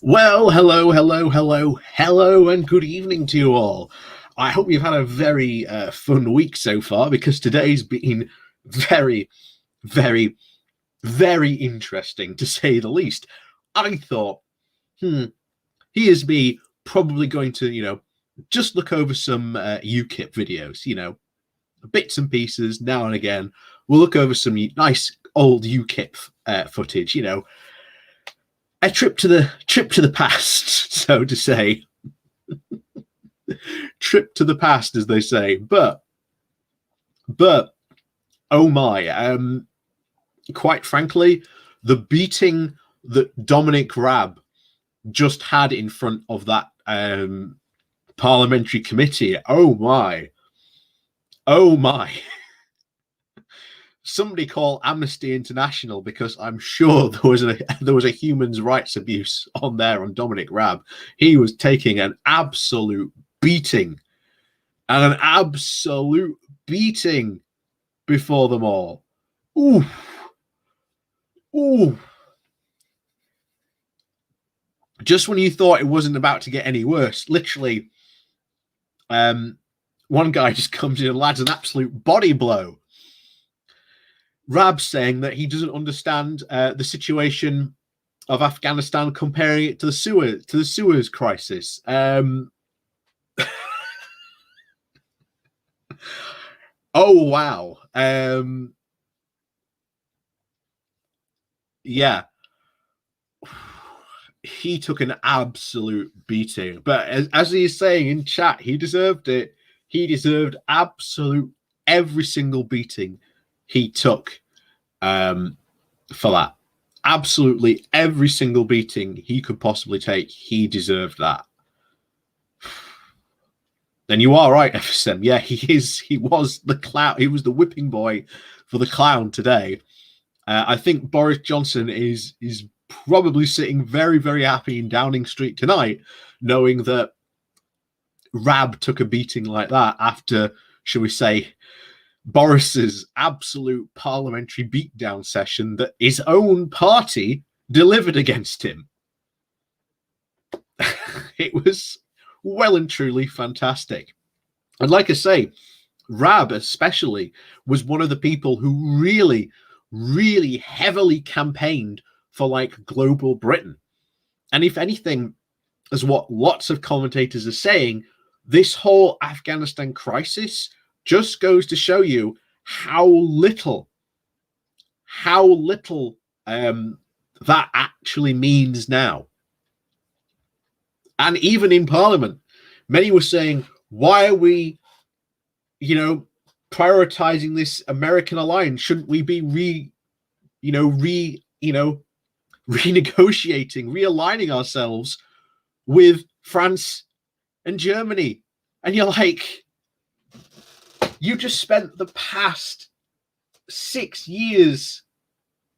Well, hello, and good evening to you all. I hope you've had a very fun week so far because today's been very, very, very interesting to say the least. I thought, here's me probably going to, just look over some UKIP videos, bits and pieces now and again. We'll look over some nice old UKIP footage, a trip to the past, so to say. Trip to the past, as they say. But oh my, quite frankly, the beating that Dominic Raab just had in front of that parliamentary committee, oh my. Somebody call Amnesty International, because I'm sure there was a human rights abuse on there on Dominic Raab. He was taking an absolute beating, before them all. Ooh. Just when you thought it wasn't about to get any worse, literally, one guy just comes in and lands an absolute body blow. Raab saying that he doesn't understand the situation of Afghanistan, comparing it to the Suez crisis. Oh wow. Yeah. He took an absolute beating, but as he's saying in chat, he deserved it. He deserved absolute every single beating he took for that. Absolutely every single beating he could possibly take, he deserved that. Then you are right, FSM. Yeah, he was the clown. He was the whipping boy for the clown today. I think Boris Johnson is probably sitting very, very happy in Downing Street tonight, knowing that Raab took a beating like that after, shall we say, Boris's absolute parliamentary beatdown session that his own party delivered against him. It was well and truly fantastic. And like I say, Raab especially was one of the people who really, really heavily campaigned for like global Britain. And if anything, as what lots of commentators are saying, this whole Afghanistan crisis just goes to show you how little that actually means now. And even in Parliament, many were saying, why are we, prioritizing this American alliance? Shouldn't we be renegotiating, realigning ourselves with France and Germany? And you're like, you just spent the past 6 years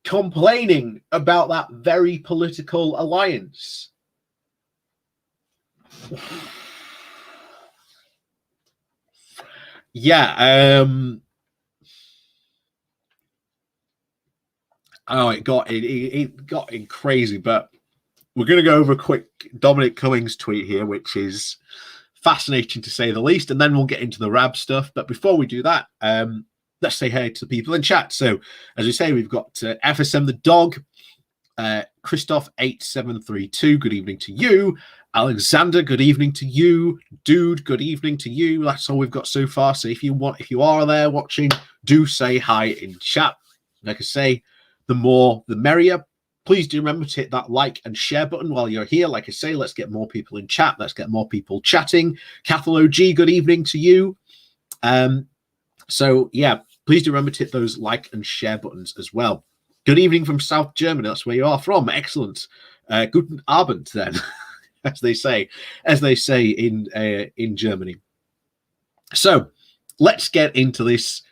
complaining about that very political alliance. Yeah. It got crazy, but we're going to go over a quick Dominic Cummings tweet here, which is fascinating to say the least, and then we'll get into the Raab stuff. But before we do that, let's say hey to the people in chat. So, as we say, we've got FSM the dog, Christoph 8732. Good evening to you, Alexander. Good evening to you, dude. Good evening to you. That's all we've got so far. So if you are there watching, do say hi in chat. Like I say, the more the merrier. Please do remember to hit that like and share button while you're here. Like I say, let's get more people in chat. Let's get more people chatting. Cathal OG, good evening to you. So yeah, please do remember to hit those like and share buttons as well. Good evening from South Germany. That's where you are from. Excellent. Guten Abend, then, as they say in Germany. So let's get into this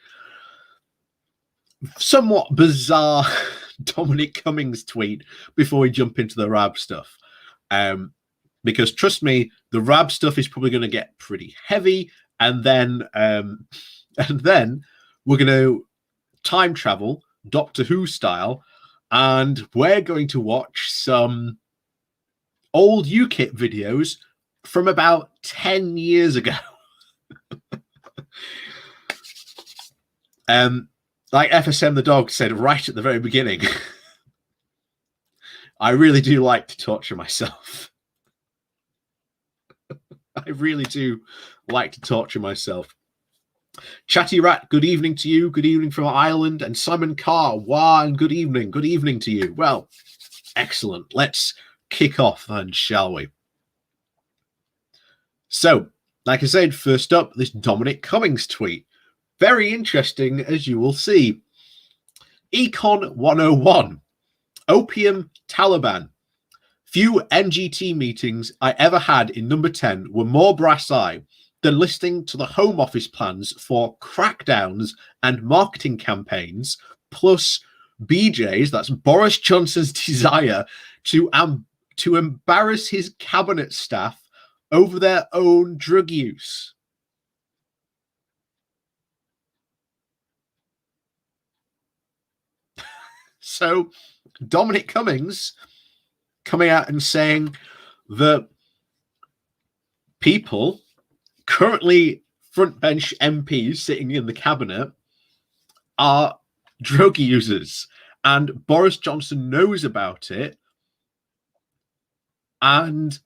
somewhat bizarre Dominic Cummings tweet before we jump into the Raab stuff. Because trust me, the Raab stuff is probably going to get pretty heavy, and then we're going to time travel Doctor Who style, and we're going to watch some old UKIP videos from about 10 years ago. Like FSM the dog said right at the very beginning, I really do like to torture myself. I really do like to torture myself. Chatty Rat, good evening to you. Good evening from Ireland. And Simon Carr, and good evening. Good evening to you. Well, excellent. Let's kick off then, shall we? So, like I said, first up, this Dominic Cummings tweet. Very interesting, as you will see. Econ 101. Opium Taliban. Few NGT meetings I ever had in number 10 were more brass-eye than listening to the Home Office plans for crackdowns and marketing campaigns, plus BJ's, that's Boris Johnson's desire to embarrass his cabinet staff over their own drug use. So Dominic Cummings coming out and saying that people currently front bench MPs sitting in the cabinet are drug users, and Boris Johnson knows about it and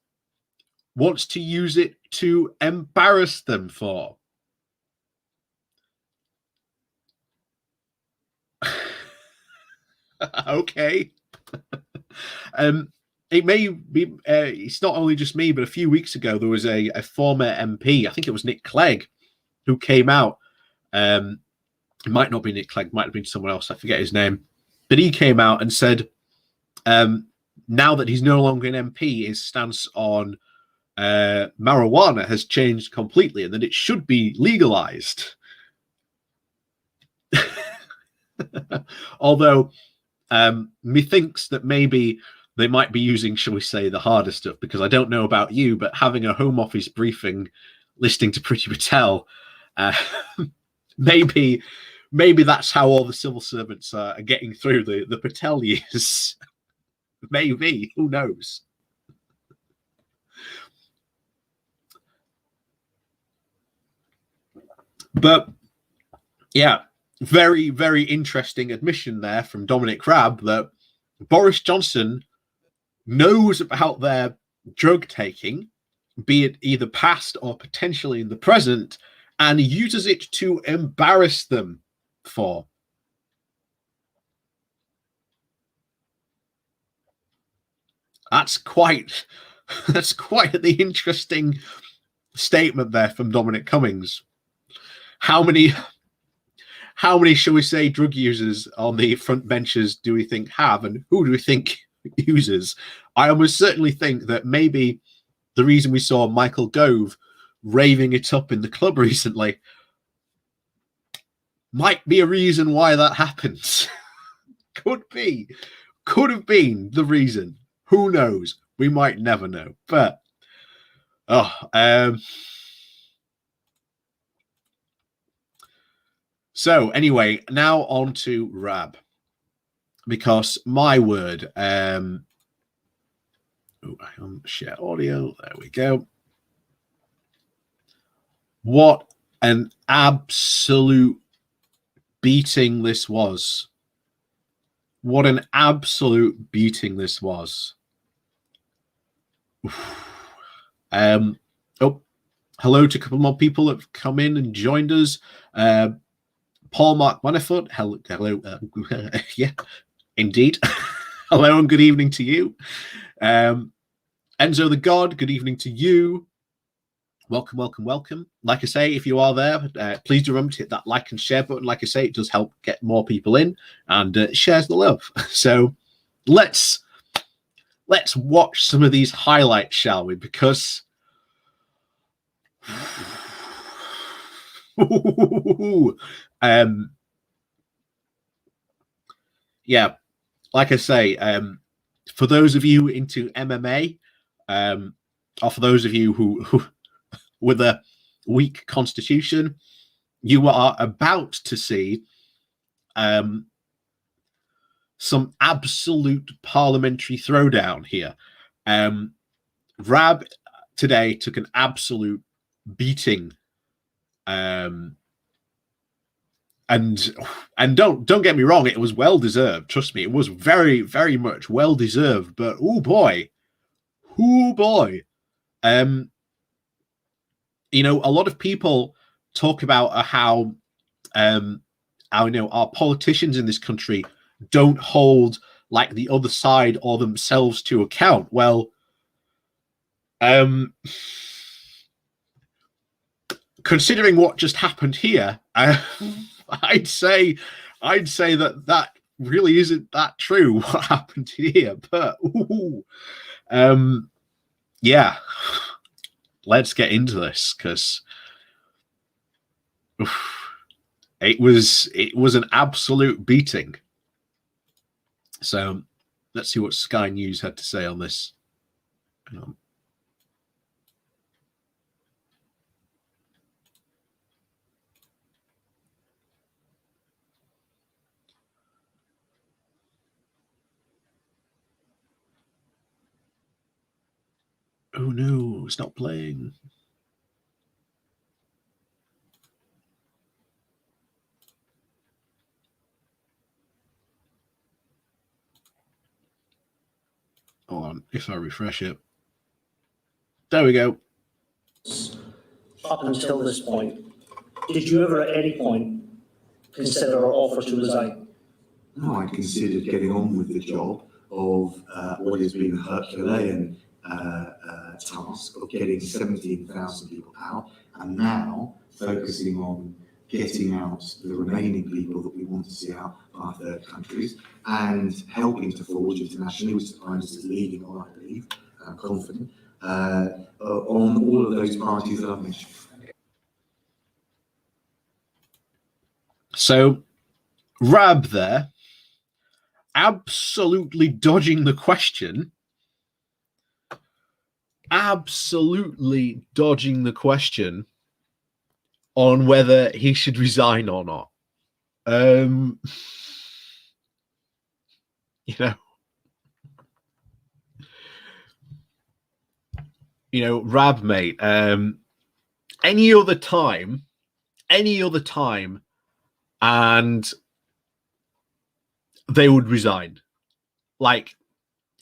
wants to use it to embarrass them for. Okay. It may be, it's not only just me, but a few weeks ago, there was a former MP, I think it was Nick Clegg, who came out. It might not be Nick Clegg, might have been someone else, I forget his name. But he came out and said, now that he's no longer an MP, his stance on marijuana has changed completely and that it should be legalized. Although, methinks that maybe they might be using, shall we say, the harder stuff, because I don't know about you, but having a Home Office briefing listening to Priti Patel, maybe that's how all the civil servants are getting through the Patel years. Maybe, who knows? But yeah, very, very interesting admission there from Dominic Raab that Boris Johnson knows about their drug taking, be it either past or potentially in the present, and uses it to embarrass them for. That's quite the interesting statement there from Dominic Cummings. How many, shall we say, drug users on the front benches do we think have, and who do we think uses? I almost certainly think that maybe the reason we saw Michael Gove raving it up in the club recently might be a reason why that happens. Could have been the reason. Who knows? We might never know. But so anyway, now on to Raab, because my word, share audio. There we go. What an absolute beating this was. What an absolute beating this was. Hello to a couple more people that have come in and joined us. Paul Mark Manifoot, hello. Yeah, indeed. Hello and good evening to you. Enzo the God, good evening to you. Welcome, welcome, welcome. Like I say, if you are there, please do remember to hit that like and share button. Like I say, it does help get more people in and shares the love. So let's watch some of these highlights, shall we? Because yeah, like I say, for those of you into MMA, or for those of you who with a weak constitution, you are about to see some absolute parliamentary throwdown here. Raab today took an absolute beating, and don't get me wrong, it was well deserved. Trust me, it was very, very much well deserved. But oh boy, you know, a lot of people talk about how our politicians in this country don't hold like the other side or themselves to account. Well, considering what just happened here, I'd say that really isn't that true, what happened here. But yeah, let's get into this, because it was an absolute beating. So let's see what Sky News had to say on this. Oh no, it's not playing. Hold on, if I refresh it. There we go. Up until this point, did you ever at any point consider or offer to resign? No, I considered getting on with the job of what has been a Herculean task of getting 17,000 people out, and now focusing on getting out the remaining people that we want to see out via third countries, and helping to forge internationally, which the Prime Minister is leading on, I believe, I'm confident, on all of those priorities that I've mentioned. So, Raab there, absolutely dodging the question. Absolutely dodging the question on whether he should resign or not. You know, Raab, mate. Any other time, and they would resign. Like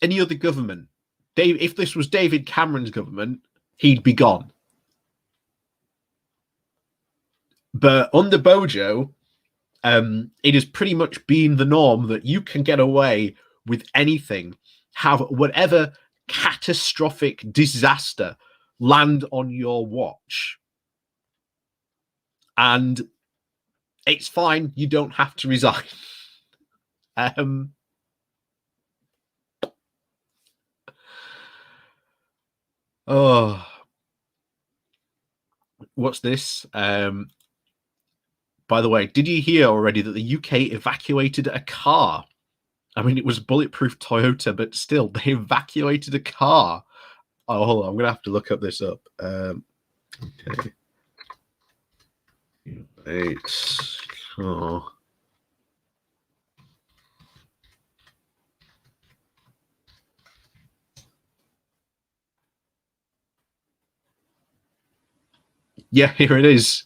any other government. If this was David Cameron's government, he'd be gone. But under Bojo, it has pretty much been the norm that you can get away with anything, have whatever catastrophic disaster land on your watch, and it's fine. You don't have to resign. Oh, what's this? By the way, did you hear already that the UK evacuated a car? I mean, it was bulletproof Toyota, but still, they evacuated a car. Oh, hold on. I'm going to have to look up this up. Okay. It's... Oh. Yeah, here it is.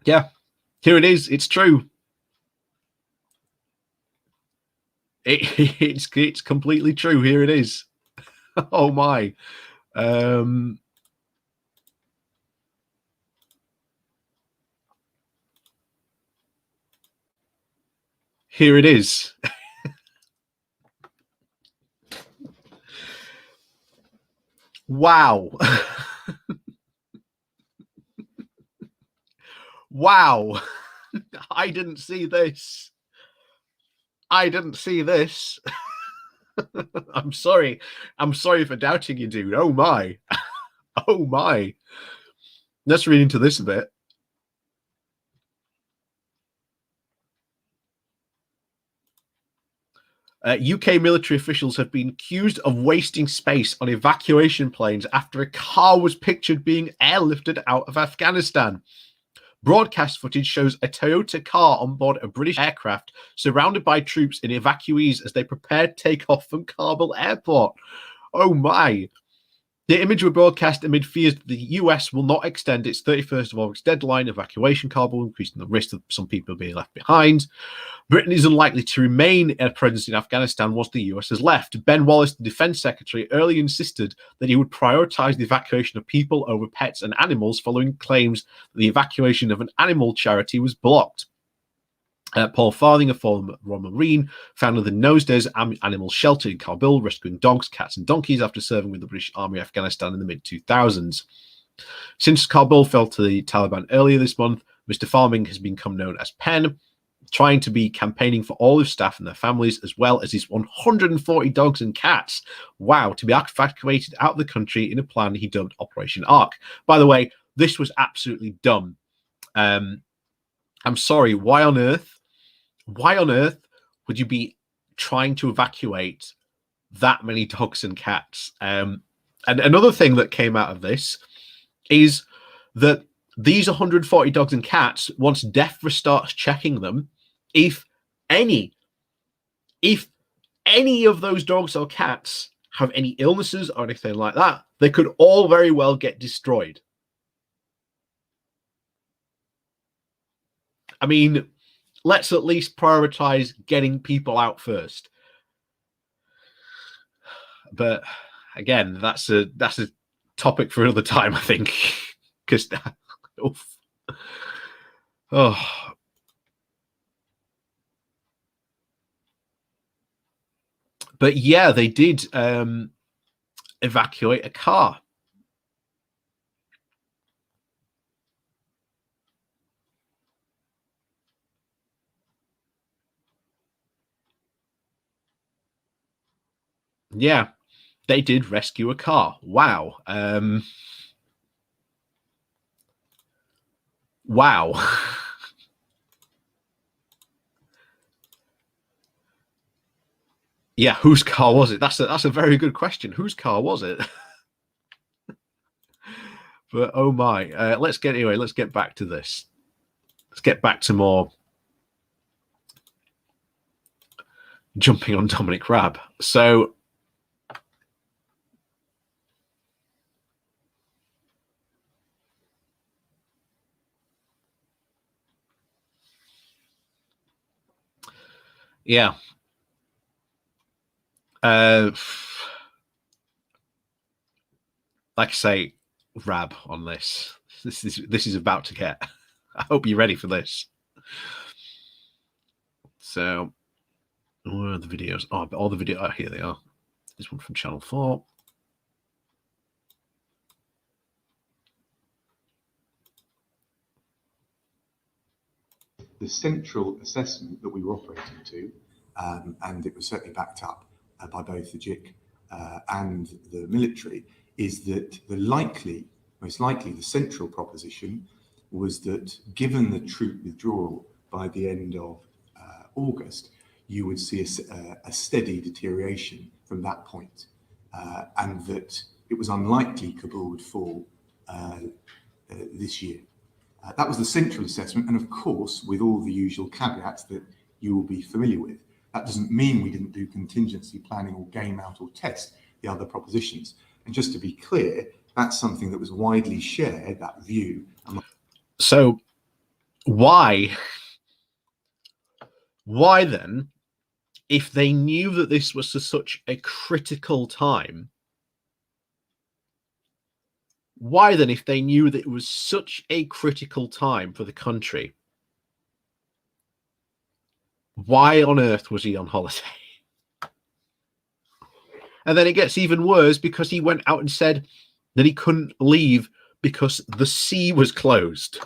Yeah, here it is. It's true. It's completely true. Here it is. Oh my. Here it is. Wow. Wow. I didn't see this. I didn't see this. I'm sorry. I'm sorry for doubting you, dude. Oh my. Oh my. Let's read into this a bit. UK military officials have been accused of wasting space on evacuation planes after a car was pictured being airlifted out of Afghanistan. Broadcast footage shows a Toyota car on board a British aircraft surrounded by troops and evacuees as they prepared to take off from Kabul airport. Oh my. The image were broadcast amid fears that the US will not extend its 31st of August deadline evacuation Kabul, increasing the risk of some people being left behind. Britain is unlikely to remain a presence in Afghanistan once the US has left. Ben Wallace, the Defense Secretary, earlier insisted that he would prioritize the evacuation of people over pets and animals following claims that the evacuation of an animal charity was blocked. Paul Farthing, a former Royal Marine, founded the Noseday's animal shelter in Kabul, rescuing dogs, cats, and donkeys after serving with the British Army of Afghanistan in the mid-2000s. Since Kabul fell to the Taliban earlier this month, Mr. Farthing has become known as Pen, trying to be campaigning for all his staff and their families, as well as his 140 dogs and cats. Wow, to be evacuated out of the country in a plan he dubbed Operation Ark. By the way, this was absolutely dumb. I'm sorry, why on earth would you be trying to evacuate that many dogs and cats? And another thing that came out of this is that these 140 dogs and cats, once DEFRA starts checking them, if any of those dogs or cats have any illnesses or anything like that, they could all very well get destroyed. I mean, let's at least prioritize getting people out first. But again, that's a topic for another time, I think. Because but yeah, they did evacuate a car. Yeah, they did rescue a car. Wow. Wow. Yeah, whose car was it? That's a very good question. Whose car was it? But oh my, let's get back to this. Let's get back to more jumping on Dominic Raab. So yeah. Like I say, Raab on this. This is about to get. I hope you're ready for this. So, where are the videos? Oh, all the videos. Oh, here they are. This one from Channel 4. The central assessment that we were operating to, and it was certainly backed up by both the JIC and the military, is that most likely the central proposition was that given the troop withdrawal by the end of August, you would see a steady deterioration from that point, and that it was unlikely Kabul would fall this year. That was the central assessment, and of course, with all the usual caveats that you will be familiar with. That doesn't mean we didn't do contingency planning or game out or test the other propositions. And just to be clear, that's something that was widely shared, that view. So why then, if they knew that this was such a critical time, why then, if they knew that it was such a critical time for the country, why on earth was he on holiday? And then it gets even worse because he went out and said that he couldn't leave because the sea was closed.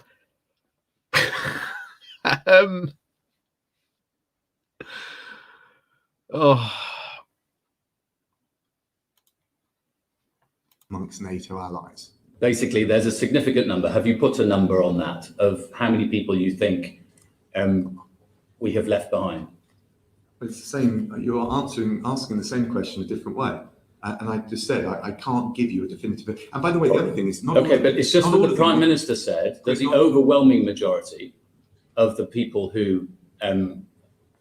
Amongst NATO allies. Basically, there's a significant number. Have you put a number on that of how many people you think we have left behind? It's the same. You're asking the same question a different way. And I just said, I can't give you a definitive. And by the way, the other thing is not. Okay, but it's just that the Prime Minister said that the overwhelming majority of the people who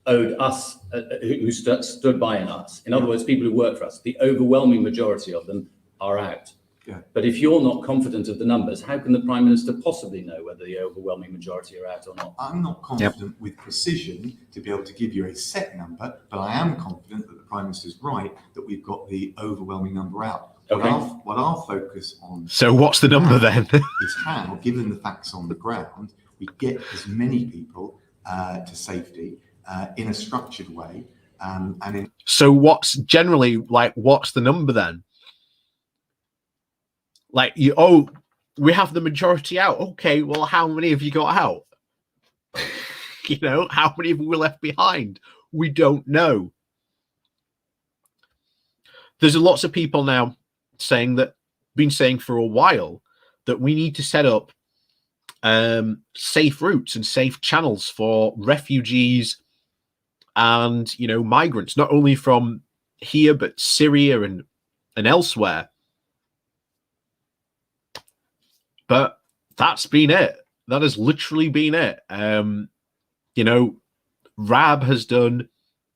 owed us, who stood by us, in other words, people who work for us, the overwhelming majority of them are out. Yeah. But if you're not confident of the numbers, how can the Prime Minister possibly know whether the overwhelming majority are out or not? I'm not confident with precision to be able to give you a set number, but I am confident that the Prime Minister's right that we've got the overwhelming number out. Okay. What our focus on. So what's the number then? Is how, given the facts on the ground, we get as many people to safety in a structured way. So what's generally what's the number then? Like we have the majority out. Okay, well, how many have you got out? How many of you were left behind? We don't know. There's lots of people now been saying for a while that we need to set up safe routes and safe channels for refugees and migrants, not only from here but Syria and elsewhere. But that's been it. That has literally been it. Raab has done,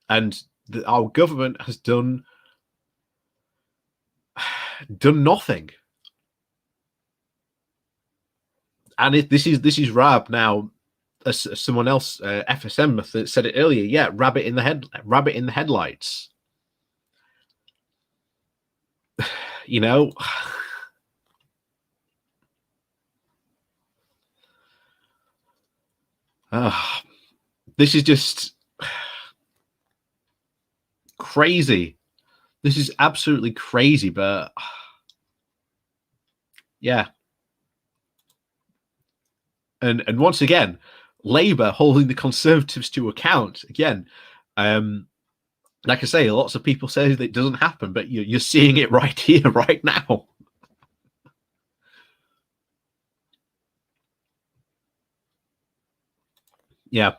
and our government has done nothing. And this is Raab now, as someone else, FSM said it earlier. Yeah, rabbit in the headlights. This is just crazy. This is absolutely crazy, but yeah. And once again, Labour holding the Conservatives to account. Again, like I say, lots of people say that it doesn't happen, but you're seeing it right here, right now. Yeah,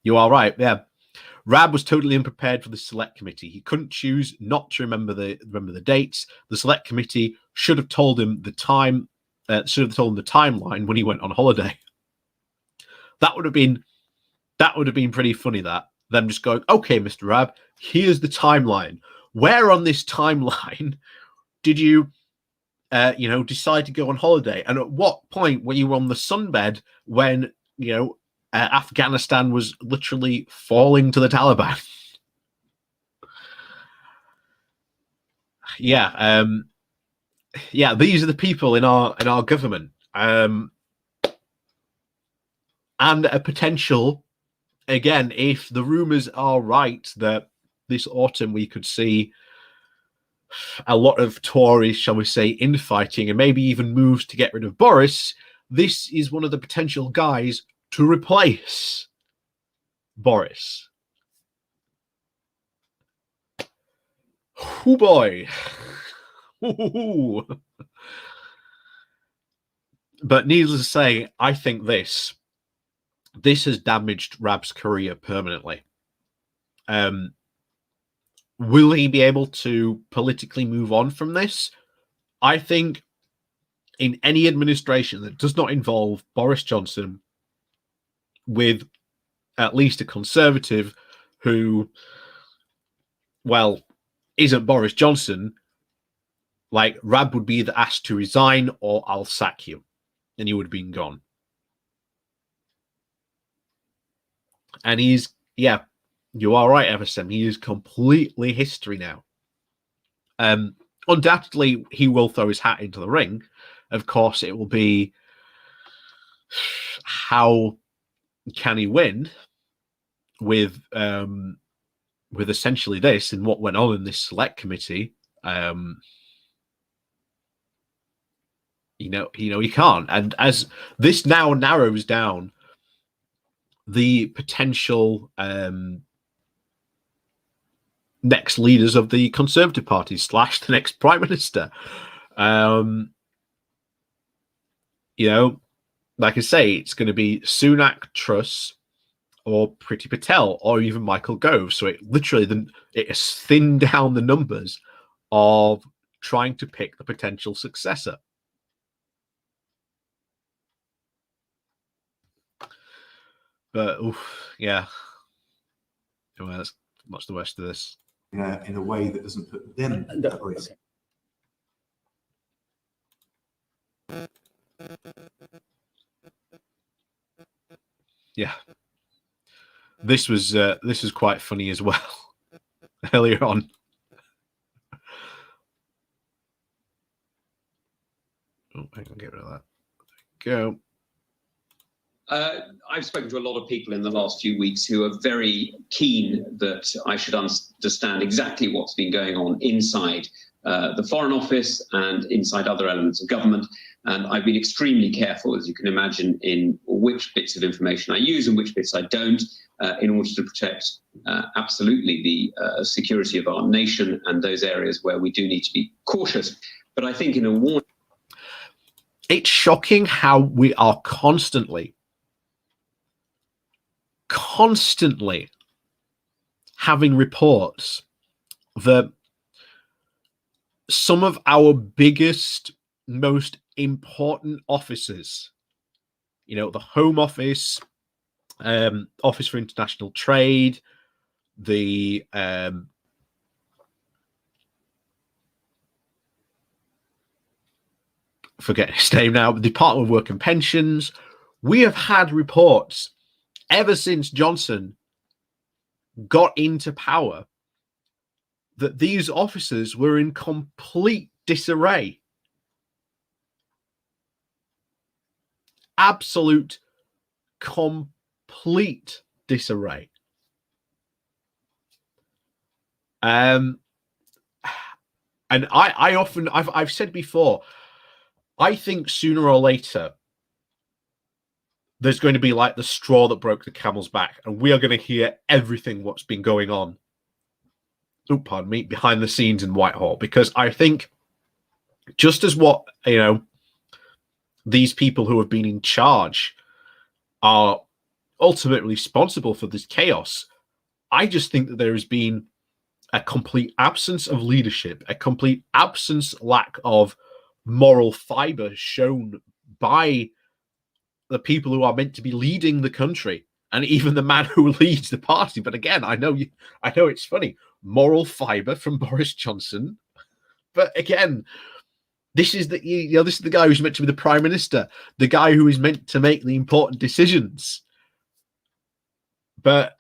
you are right. Yeah, Raab was totally unprepared for the select committee. He couldn't choose not to remember the dates. The select committee should have told him the time. Should have told him the timeline when he went on holiday. That would have been pretty funny. That them just going, okay, Mr. Raab, here's the timeline. Where on this timeline did you, decide to go on holiday? And at what point were you on the sunbed when Afghanistan was literally falling to the Taliban? Yeah, these are the people in our government, and a potential, again, if the rumors are right that this autumn we could see a lot of Tories, shall we say, infighting and maybe even moves to get rid of Boris. This is one of the potential guys to replace Boris. Oh boy. But needless to say, I think this has damaged Raab's career permanently. Will he be able to politically move on from this? I think in any administration that does not involve Boris Johnson, with at least a Conservative who, well, isn't Boris Johnson, like, Raab would be either asked to resign or I'll sack you, and he would have been gone. And he's, yeah, you are right, FSM. He is completely history now. Undoubtedly, he will throw his hat into the ring. Of course, it will be how can he win with essentially this and what went on in this select committee. He can't. And as this now narrows down the potential next leaders of the Conservative Party / the next Prime Minister. Like I say, it's going to be Sunak, Truss, or Priti Patel, or even Michael Gove. So it literally it has thinned down the numbers of trying to pick the potential successor. But yeah, well, let's watch the rest of this. In a way that doesn't put them at risk. Yeah, this was quite funny as well earlier on. Oh, I can get rid of that. Go. I've spoken to a lot of people in the last few weeks who are very keen that I should understand exactly what's been going on inside the Foreign Office and inside other elements of government. And I've been extremely careful, as you can imagine, in which bits of information I use and which bits I don't, in order to protect absolutely the security of our nation and those areas where we do need to be cautious. But I think in a war... It's shocking how we are constantly having reports that some of our biggest, most important offices, you know, the Home Office, Office for International Trade, the forget his name now, the Department of Work and Pensions, we have had reports ever since Johnson got into power that these officers were in complete disarray. Absolute, complete disarray. And I've said before, I think sooner or later there's going to be like the straw that broke the camel's back, and we are going to hear everything what's been going on, behind the scenes in Whitehall, because I think just as what, you know, these people who have been in charge are ultimately responsible for this chaos, I just think that there has been a complete absence of leadership, a complete lack of moral fiber shown by the people who are meant to be leading the country, and even the man who leads the party. But again, I know it's funny, moral fiber from Boris Johnson, but again, this is this is the guy who's meant to be the prime minister, the guy who is meant to make the important decisions. But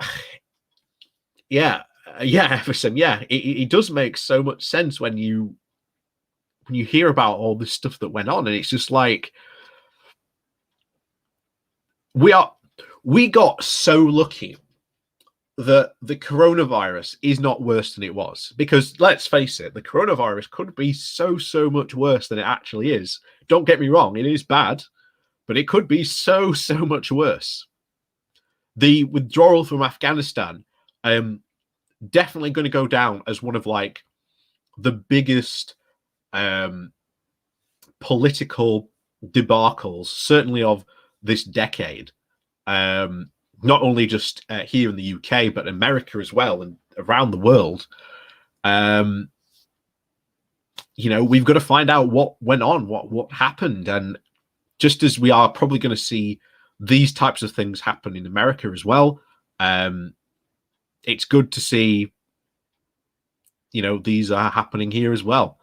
Everson, it does make so much sense when you hear about all this stuff that went on, and it's just like we got so lucky that the coronavirus is not worse than it was, because let's face it, the coronavirus could be so much worse than it actually is. Don't get me wrong, it is bad, but it could be so much worse. The withdrawal from Afghanistan, definitely going to go down as one of like the biggest political debacles, certainly of this decade. Not only just here in the UK, but America as well, and around the world. We've got to find out what went on, what happened. And just as we are probably going to see these types of things happen in America as well, it's good to see, these are happening here as well.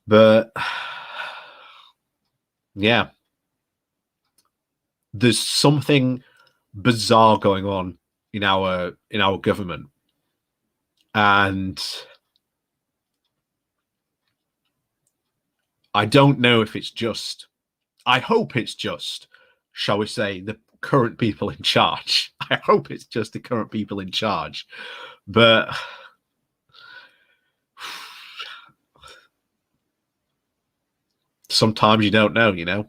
But yeah, there's something bizarre going on in our government, and I don't know if it's just, I hope it's just, shall we say, the current people in charge. I hope it's just the current people in charge, but sometimes you don't know.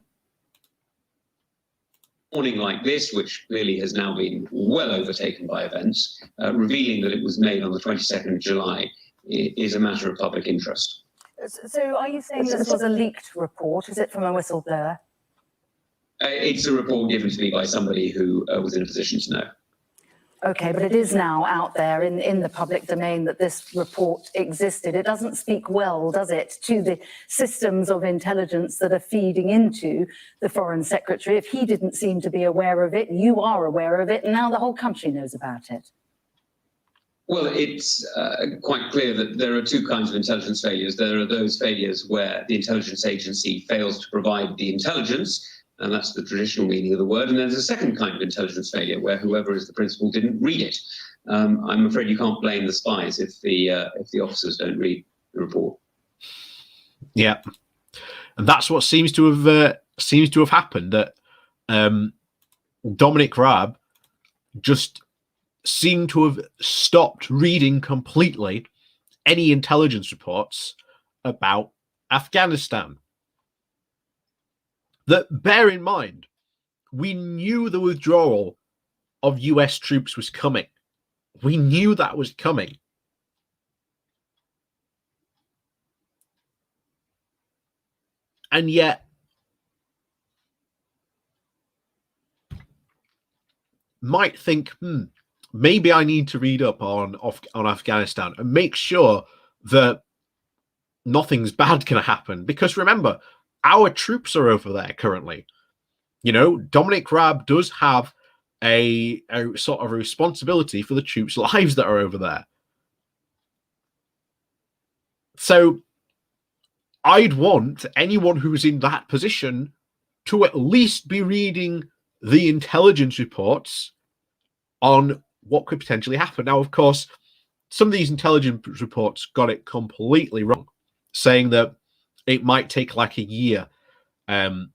Warning like this, which clearly has now been well overtaken by events, revealing that it was made on the 22nd of July, is a matter of public interest. So are you saying this was a leaked report? Is it from a whistleblower? It's a report given to me by somebody who was in a position to know. Okay, but it is now out there in the public domain that this report existed. It doesn't speak well, does it, to the systems of intelligence that are feeding into the Foreign Secretary. If he didn't seem to be aware of it, you are aware of it, and now the whole country knows about it. Well, it's quite clear that there are two kinds of intelligence failures. There are those failures where the intelligence agency fails to provide the intelligence, and that's the traditional meaning of the word. And there's a second kind of intelligence failure where whoever is the principal didn't read it. I'm afraid you can't blame the spies if the officers don't read the report. Yeah, and that's what seems to have happened. That Dominic Raab just seemed to have stopped reading completely any intelligence reports about Afghanistan. That, bear in mind, we knew the withdrawal of US troops was coming. We knew that was coming. And yet, might think, maybe I need to read up on Afghanistan and make sure that nothing's bad can happen. Because remember, our troops are over there currently. You know, Dominic Raab does have a sort of responsibility for the troops' lives that are over there. So I'd want anyone who's in that position to at least be reading the intelligence reports on what could potentially happen. Now, of course, some of these intelligence reports got it completely wrong, saying that it might take like a year, for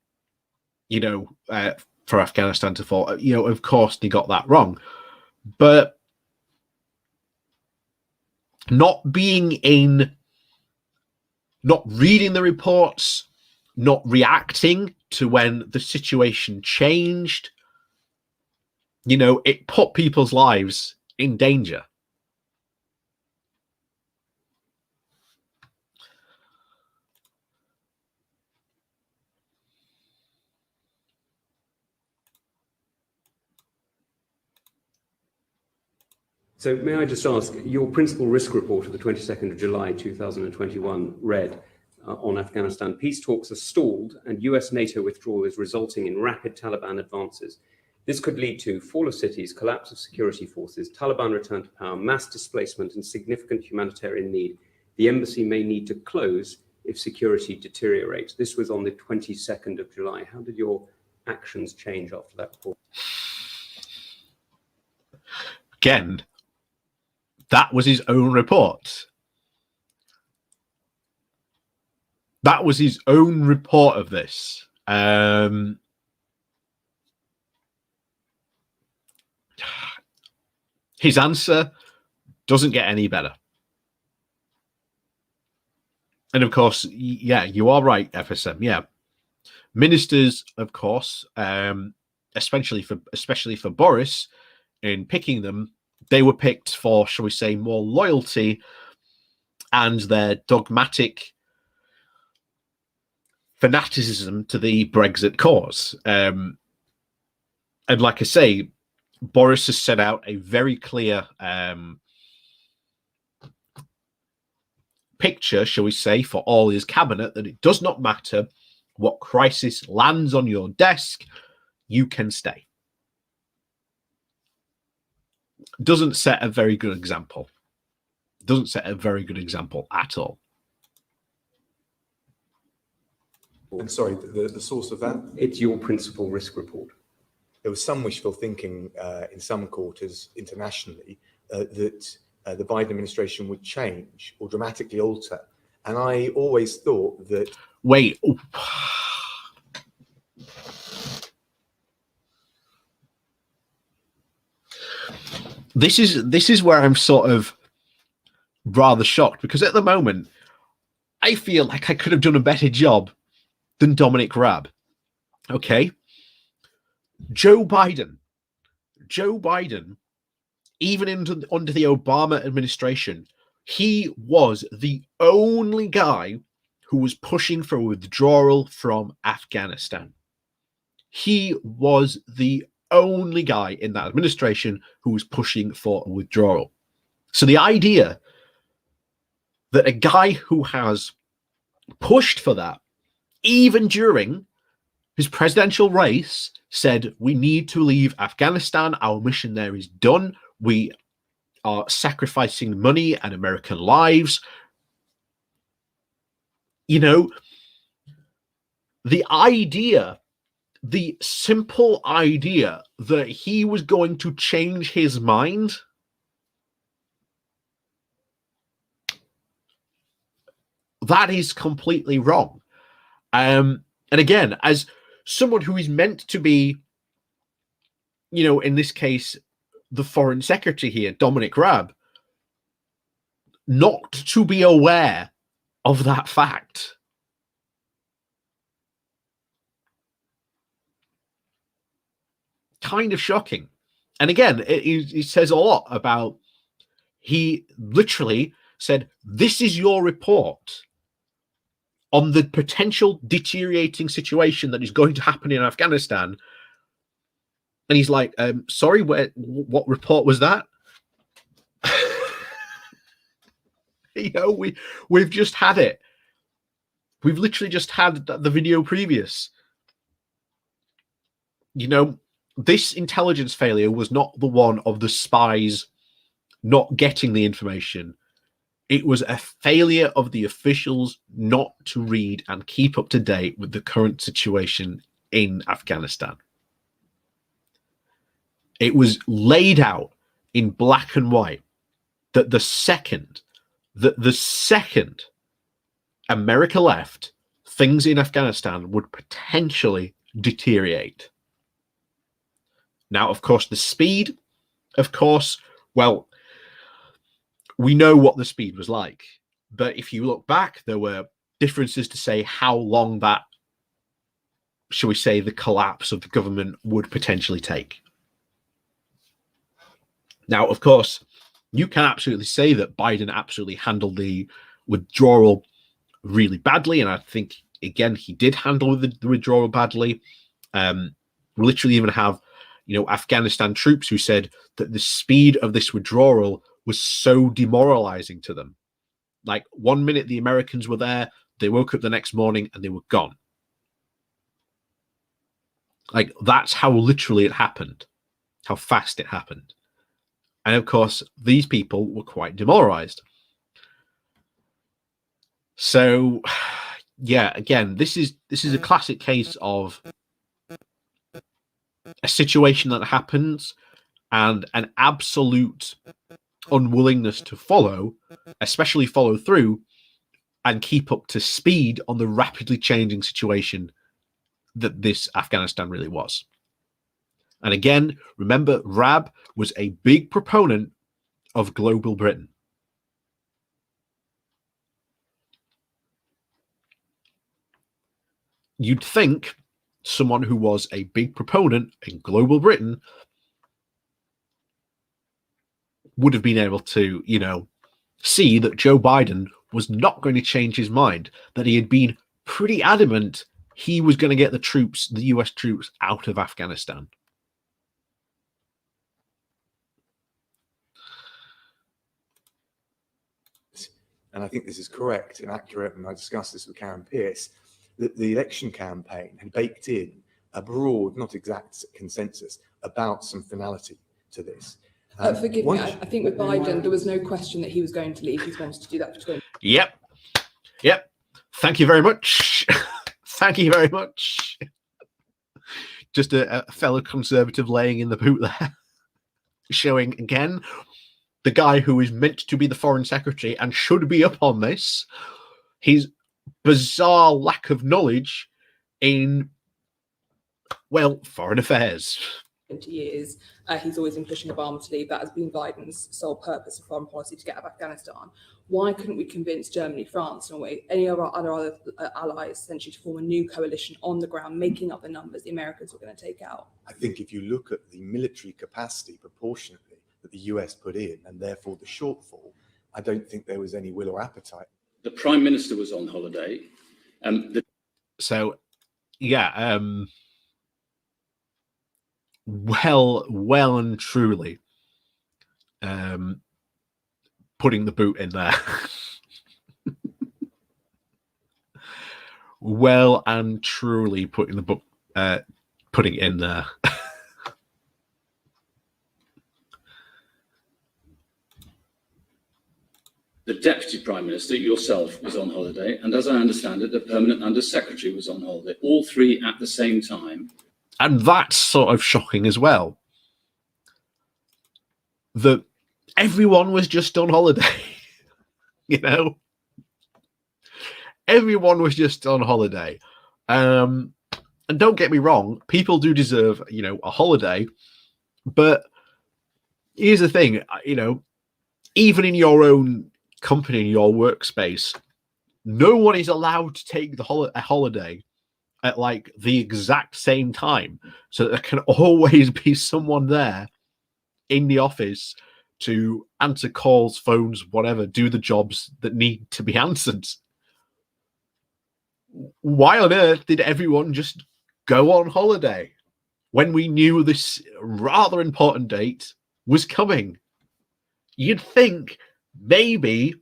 Afghanistan to fall. You know, of course, they got that wrong. But not reading the reports, not reacting to when the situation changed, it put people's lives in danger. So may I just ask, your principal risk report of the 22nd of July 2021 read on Afghanistan, peace talks are stalled and US NATO withdrawal is resulting in rapid Taliban advances. This could lead to fall of cities, collapse of security forces, Taliban return to power, mass displacement and significant humanitarian need. The embassy may need to close if security deteriorates. This was on the 22nd of July. How did your actions change after that report? Again, that was his own report. That was his own report of this. His answer doesn't get any better. And of course, yeah, you are right, FSM. Yeah, ministers, of course, especially for Boris, in picking them, they were picked for, shall we say, more loyalty and their dogmatic fanaticism to the Brexit cause. And like I say, Boris has set out a very clear picture, shall we say, for all his cabinet, that it does not matter what crisis lands on your desk, you can stay. Doesn't set a very good example. Doesn't set a very good example at all. And sorry, the source of that? It's your principal risk report. There was some wishful thinking in some quarters internationally that the Biden administration would change or dramatically alter. And I always thought that... Wait. This is where I'm sort of rather shocked, because at the moment, I feel like I could have done a better job than Dominic Raab. Okay? Joe Biden, even under the Obama administration, he was the only guy who was pushing for withdrawal from Afghanistan. He was the only guy in that administration who was pushing for a withdrawal. So the idea that a guy who has pushed for that, even during his presidential race, said, we need to leave Afghanistan, our mission there is done, we are sacrificing money and American lives. You know, the idea, the simple idea that he was going to change his mind, that is completely wrong. And again, as someone who is meant to be, you know, in this case, the Foreign Secretary here, Dominic Raab, not to be aware of that fact. Kind of shocking. And again, it says a lot about, he literally said, this is your report on the potential deteriorating situation that is going to happen in Afghanistan. And he's like, sorry, what report was that? You know, we've just had it. We've literally just had the video previous. You know, this intelligence failure was not the one of the spies not getting the information. It was a failure of the officials not to read and keep up to date with the current situation in Afghanistan. It was laid out in black and white that the second America left, things in Afghanistan would potentially deteriorate. Now, of course, the speed, of course, well, we know what the speed was like. But if you look back, there were differences to say how long that, shall we say, the collapse of the government would potentially take. Now, of course, you can absolutely say that Biden absolutely handled the withdrawal really badly. And I think, again, he did handle the withdrawal badly. We literally even have, you know, Afghanistan troops who said that the speed of this withdrawal was so demoralizing to them. Like, 1 minute the Americans were there, they woke up the next morning and they were gone. Like, that's how literally it happened, how fast it happened. And of course, these people were quite demoralized. So, yeah, again, this is a classic case of a situation that happens and an absolute unwillingness to follow, especially follow through and keep up to speed on the rapidly changing situation that this Afghanistan really was. And again, remember, Raab was a big proponent of global Britain. You'd think someone who was a big proponent in global Britain would have been able to, you know, see that Joe Biden was not going to change his mind, that he had been pretty adamant he was going to get the troops, the US troops, out of Afghanistan. And I think this is correct and accurate, and I discussed this with Karen Pierce, that the election campaign had baked in a broad, not exact consensus about some finality to this. Forgive me, I think with Biden, there was no question that he was going to leave. He's wanted to do that for 20. Yep. Thank you very much. Thank you very much. Just a fellow Conservative laying in the boot there, showing again the guy who is meant to be the Foreign Secretary and should be up on this, his bizarre lack of knowledge in, well, foreign affairs. 20 years, he's always been pushing Obama to leave. That has been Biden's sole purpose of foreign policy, to get out of Afghanistan. Why couldn't we convince Germany, France, Norway, any of our other allies, essentially, to form a new coalition on the ground, making up the numbers the Americans were going to take out? I think if you look at the military capacity proportionately that the US put in, and therefore the shortfall, I don't think there was any will or appetite. The Prime Minister was on holiday. So, yeah, well and truly putting the boot in there. Well and truly putting it in there. The Deputy Prime Minister, yourself, was on holiday, and as I understand it, the Permanent Under Secretary was on holiday, all three at the same time. And that's sort of shocking as well. That everyone was just on holiday. You know? Everyone was just on holiday. And don't get me wrong, people do deserve, you know, a holiday. But here's the thing, you know, even in your own company, in your workspace, no one is allowed to take a holiday at like the exact same time, so that there can always be someone there in the office to answer calls, phones, whatever, do the jobs that need to be answered. Why on earth did everyone just go on holiday when we knew this rather important date was coming? You'd think maybe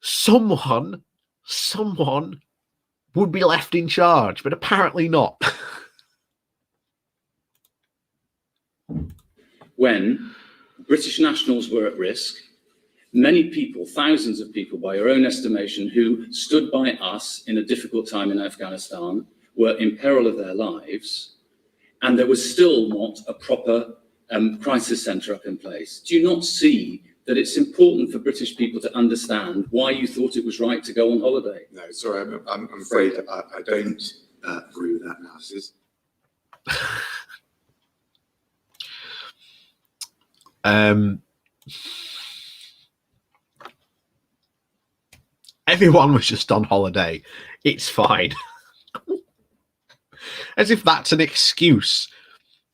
someone would be left in charge, but apparently not. When British nationals were at risk, many people, thousands of people by your own estimation, who stood by us in a difficult time in Afghanistan were in peril of their lives, and there was still not a proper crisis centre up in place. Do you not see that it's important for British people to understand why you thought it was right to go on holiday? No, sorry, I'm afraid I don't agree with that analysis. Everyone was just on holiday. It's fine. As if that's an excuse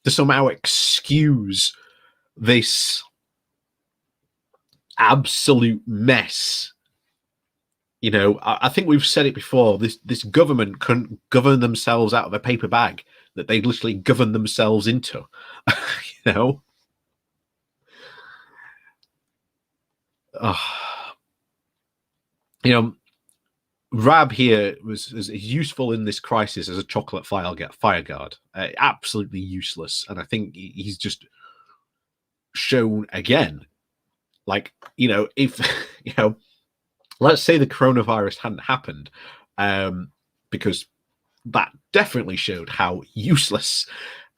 to somehow excuse this absolute mess. You know, I think we've said it before. This government couldn't govern themselves out of a paper bag that they literally governed themselves into. You know? You know, Raab here was as useful in this crisis as a chocolate fire guard. Absolutely useless. And I think he's just shown again, like, you know, if, you know, let's say the coronavirus hadn't happened, because that definitely showed how useless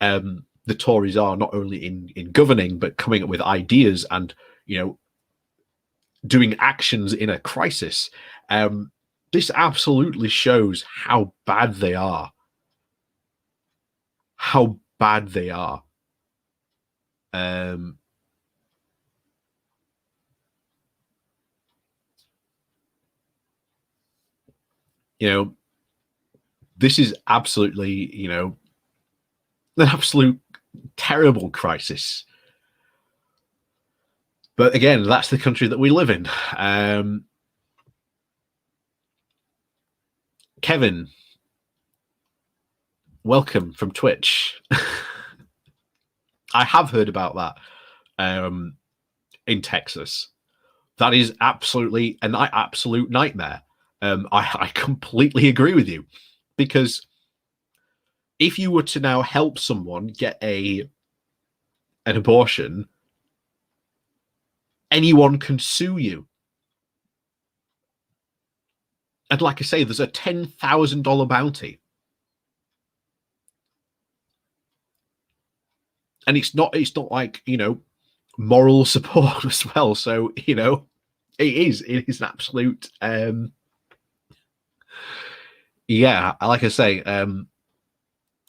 the Tories are, not only in governing, but coming up with ideas and, you know, doing actions in a crisis. This absolutely shows how bad they are. How bad they are. You know, this is absolutely, you know, an absolute terrible crisis. But again, that's the country that we live in. Kevin, welcome from Twitch. I have heard about that in Texas. That is absolutely an absolute nightmare. I completely agree with you, because if you were to now help someone get an abortion, anyone can sue you. And like I say, there's a $10,000 bounty. And it's not like, you know, moral support as well. So, you know, it is an absolute, yeah, like I say,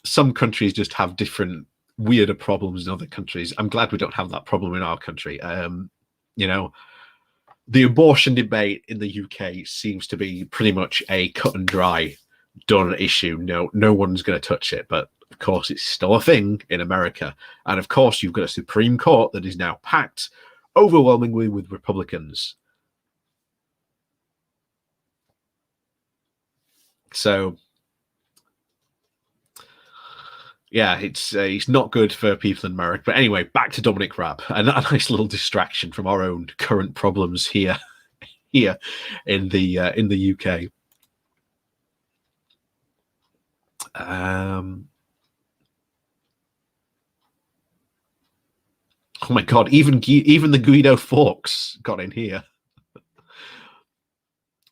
some countries just have different weirder problems than other countries. I'm glad we don't have that problem in our country. You know, the abortion debate in the UK seems to be pretty much a cut and dry done issue. No one's going to touch it. But of course, it's still a thing in America. And of course, you've got a Supreme Court that is now packed overwhelmingly with Republicans. So, yeah, it's not good for people in America. But anyway, back to Dominic Raab, a nice little distraction from our own current problems here in the UK. Oh my God! Even the Guido Fawkes got in here.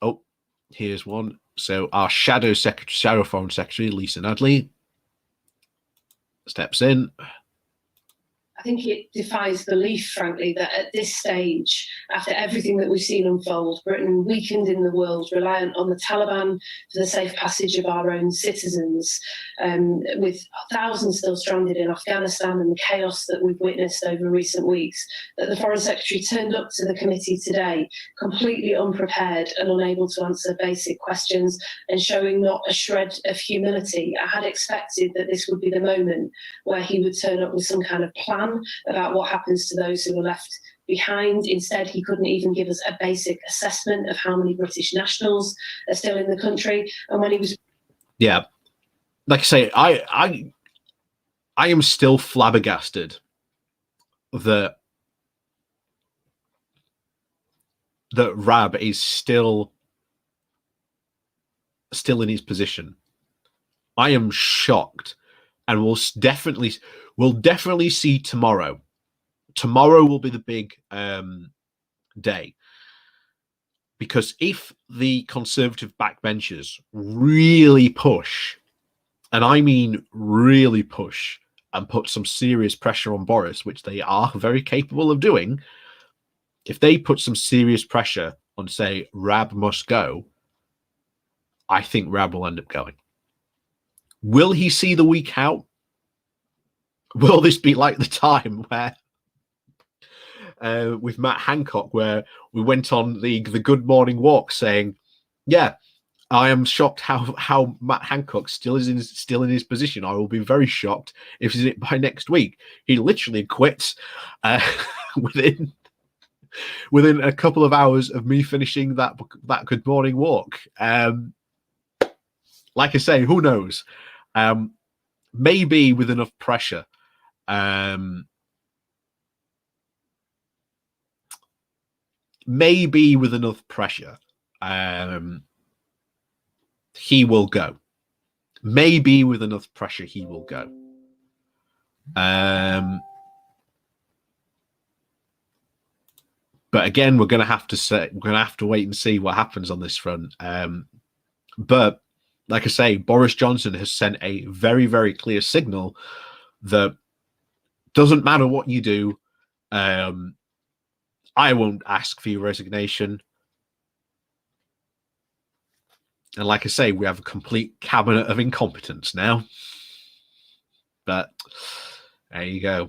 Oh, here's one. So our shadow foreign secretary, Lisa Nadley, steps in. I think it defies belief, frankly, that at this stage, after everything that we've seen unfold, Britain weakened in the world, reliant on the Taliban for the safe passage of our own citizens, with thousands still stranded in Afghanistan and the chaos that we've witnessed over recent weeks, that the Foreign Secretary turned up to the committee today completely unprepared and unable to answer basic questions and showing not a shred of humility. I had expected that this would be the moment where he would turn up with some kind of plan about what happens to those who are left behind. Instead, he couldn't even give us a basic assessment of how many British nationals are still in the country. And when he was... Yeah, like I say, I am still flabbergasted that Raab is still in his position. I am shocked, and we'll definitely see tomorrow. Tomorrow will be the big day, because if the Conservative backbenchers really push, and I mean really push, and put some serious pressure on Boris, which they are very capable of doing, if they put some serious pressure on, say, Raab must go, I think Raab will end up going. Will he see the week out? Will this be like the time where with Matt Hancock, where we went on the Good Morning Walk saying, yeah, I am shocked how Matt Hancock still in his position. I will be very shocked if he's in it by next week. He literally quits within a couple of hours of me finishing that Good Morning Walk. Like I say, who knows? Maybe with enough pressure. Maybe with enough pressure, he will go. Maybe with enough pressure, he will go. But again, we're going to have to wait and see what happens on this front. But like I say, Boris Johnson has sent a very, very clear signal that doesn't matter what you do. I won't ask for your resignation. And like I say, we have a complete cabinet of incompetence now. But there you go.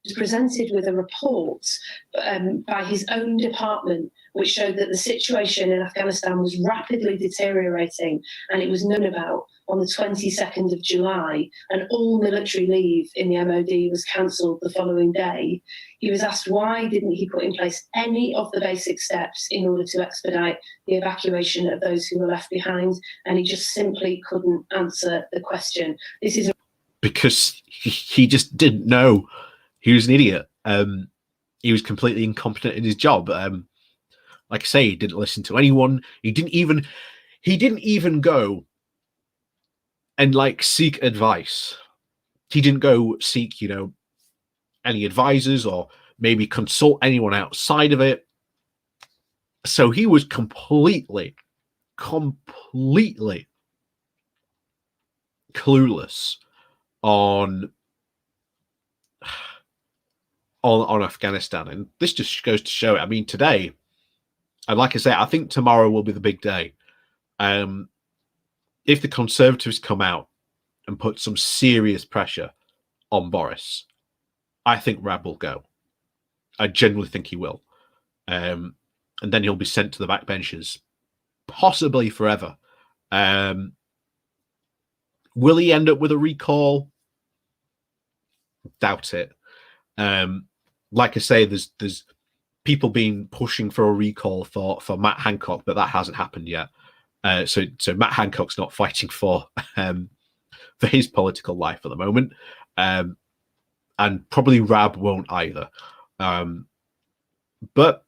Was presented with a report by his own department, which showed that the situation in Afghanistan was rapidly deteriorating, and it was known about on the 22nd of July, and all military leave in the MOD was cancelled the following day. He was asked why didn't he put in place any of the basic steps in order to expedite the evacuation of those who were left behind, and he just simply couldn't answer the question. This is because he just didn't know. He was an idiot. He was completely incompetent in his job. Like I say, he didn't listen to anyone. He didn't even go and like seek advice. He didn't go seek, any advisors or maybe consult anyone outside of it. So he was completely clueless on Afghanistan. And this just goes to show it. I mean, today, and like I say, I think tomorrow will be the big day. If the Conservatives come out and put some serious pressure on Boris, I think Raab will go. I genuinely think he will. And then he'll be sent to the backbenchers, possibly forever. Will he end up with a recall? Doubt it. Like I say, there's people pushing for a recall for Matt Hancock, but that hasn't happened yet. So Matt Hancock's not fighting for his political life at the moment, and probably Raab won't either. But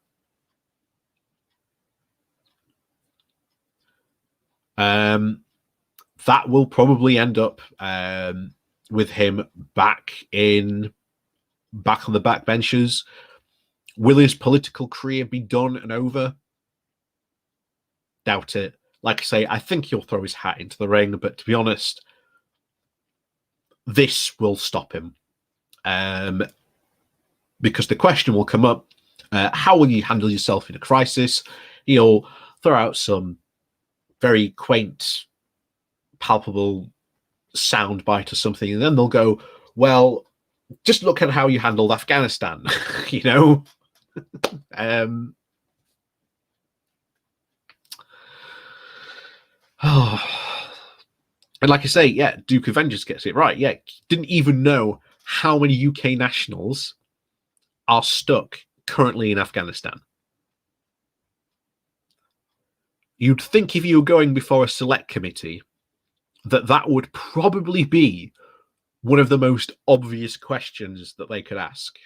that will probably end up with him back on the backbenches. Will his political career be done and over? Doubt it. Like I say, I think he'll throw his hat into the ring, but to be honest, this will stop him. Because the question will come up, how will you handle yourself in a crisis? He'll throw out some very quaint, palpable soundbite or something, and then they'll go, well, just look at how you handled Afghanistan, you know? And like I say, yeah, Duke Avengers gets it right. Yeah, didn't even know how many UK nationals are stuck currently in Afghanistan. You'd think if you were going before a select committee that would probably be one of the most obvious questions that they could ask.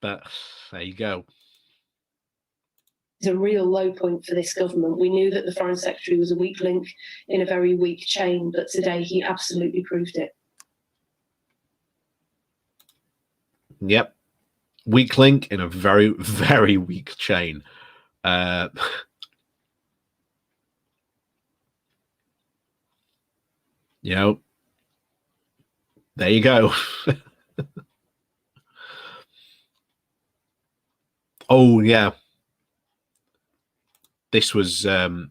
But there you go. It's a real low point for this government. We knew that the Foreign Secretary was a weak link in a very weak chain, but today he absolutely proved it. Yep. Weak link in a very, very weak chain. You know, there you go. Oh, yeah. This was a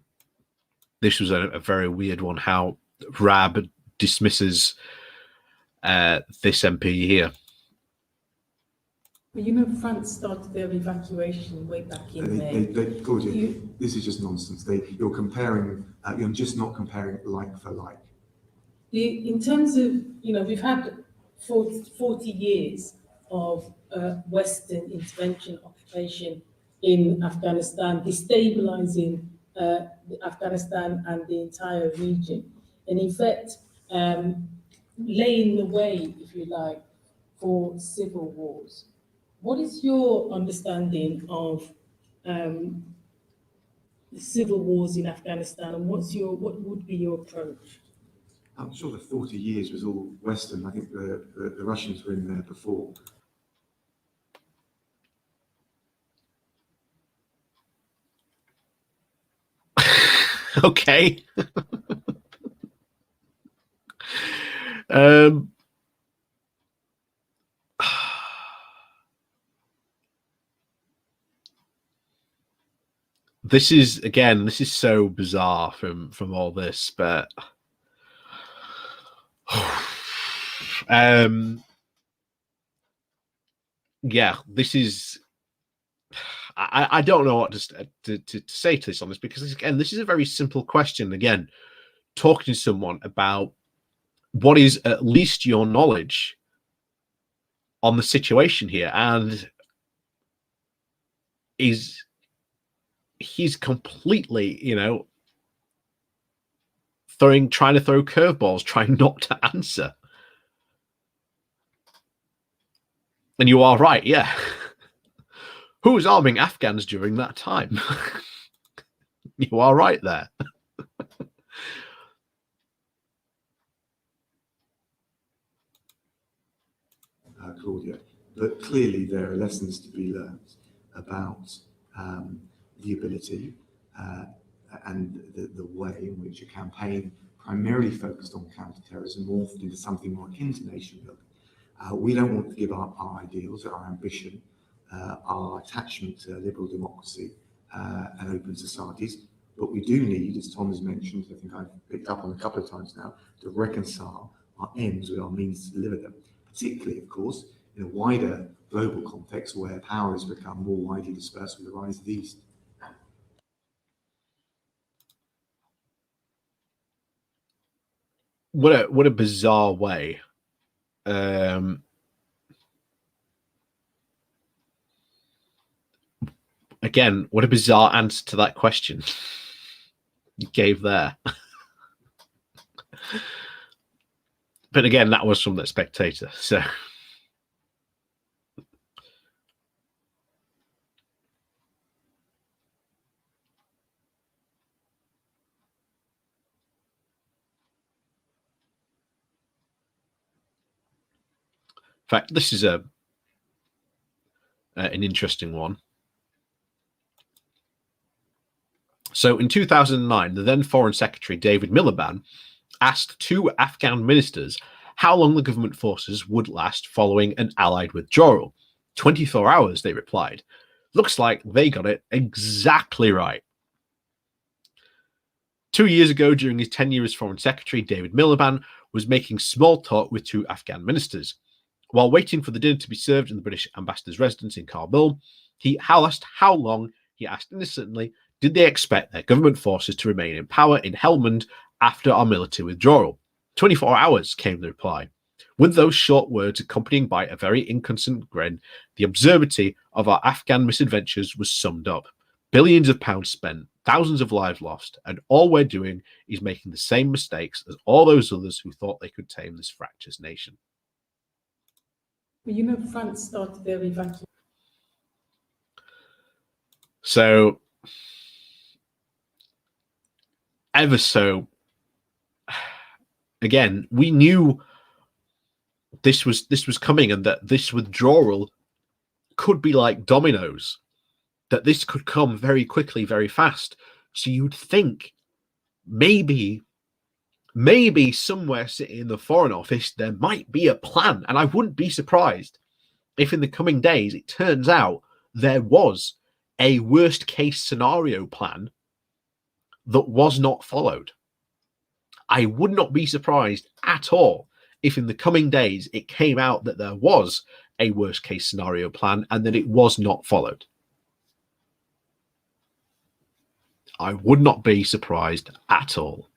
very weird one, how Raab dismisses this MP here. Well, you know, France started their evacuation way back in May. Claudia, this is just nonsense. You're comparing, you're just not comparing like for like. In terms of, you know, we've had 40 years of Western intervention, occupation in Afghanistan, destabilizing Afghanistan and the entire region, and in fact, laying the way, if you like, for civil wars. What is your understanding of the civil wars in Afghanistan, and what would be your approach? I'm sure the 40 years was all Western. I think the Russians were in there before. Okay. This is so bizarre from all this, but yeah, this is. I don't know what to say to this on this, because again, this is a very simple question. Again, talking to someone about what is at least your knowledge on the situation here, and he's completely, you know, trying to throw curveballs, trying not to answer. And you are right, yeah. Who was arming Afghans during that time? You are right there. Claudia, but clearly there are lessons to be learned about the ability and the way in which a campaign primarily focused on counter-terrorism morphed into something more akin to nation building. We don't want to give up our ideals, our ambition, our attachment to liberal democracy and open societies, but we do need, as Tom has mentioned, I think I've picked up on a couple of times now, to reconcile our ends with our means to deliver them, particularly, of course, in a wider global context where power has become more widely dispersed with the rise of the East. what a bizarre way. Again, what a bizarre answer to that question you gave there. But again, that was from the Spectator. So in fact, this is an interesting one. So in 2009, the then Foreign Secretary, David Miliband, asked 2 Afghan ministers how long the government forces would last following an Allied withdrawal. 24 hours, they replied. Looks like they got it exactly right. 2 years ago, during his tenure as Foreign Secretary, David Miliband was making small talk with 2 Afghan ministers. While waiting for the dinner to be served in the British ambassador's residence in Kabul, he asked how long, he asked innocently, did they expect their government forces to remain in power in Helmand after our military withdrawal? 24 hours, came the reply. With those short words accompanying by a very inconsistent grin, the absurdity of our Afghan misadventures was summed up. Billions of pounds spent, thousands of lives lost, and all we're doing is making the same mistakes as all those others who thought they could tame this fractious nation. You know, France started their evacuation. So, ever so, again, we knew this was coming, and that this withdrawal could be like dominoes, that this could come very quickly, very fast. So you'd think maybe somewhere sitting in the Foreign Office there might be a plan, and I wouldn't be surprised if in the coming days it turns out there was a worst case scenario plan that was not followed. I would not be surprised at all if in the coming days it came out that there was a worst case scenario plan and that it was not followed. I would not be surprised at all.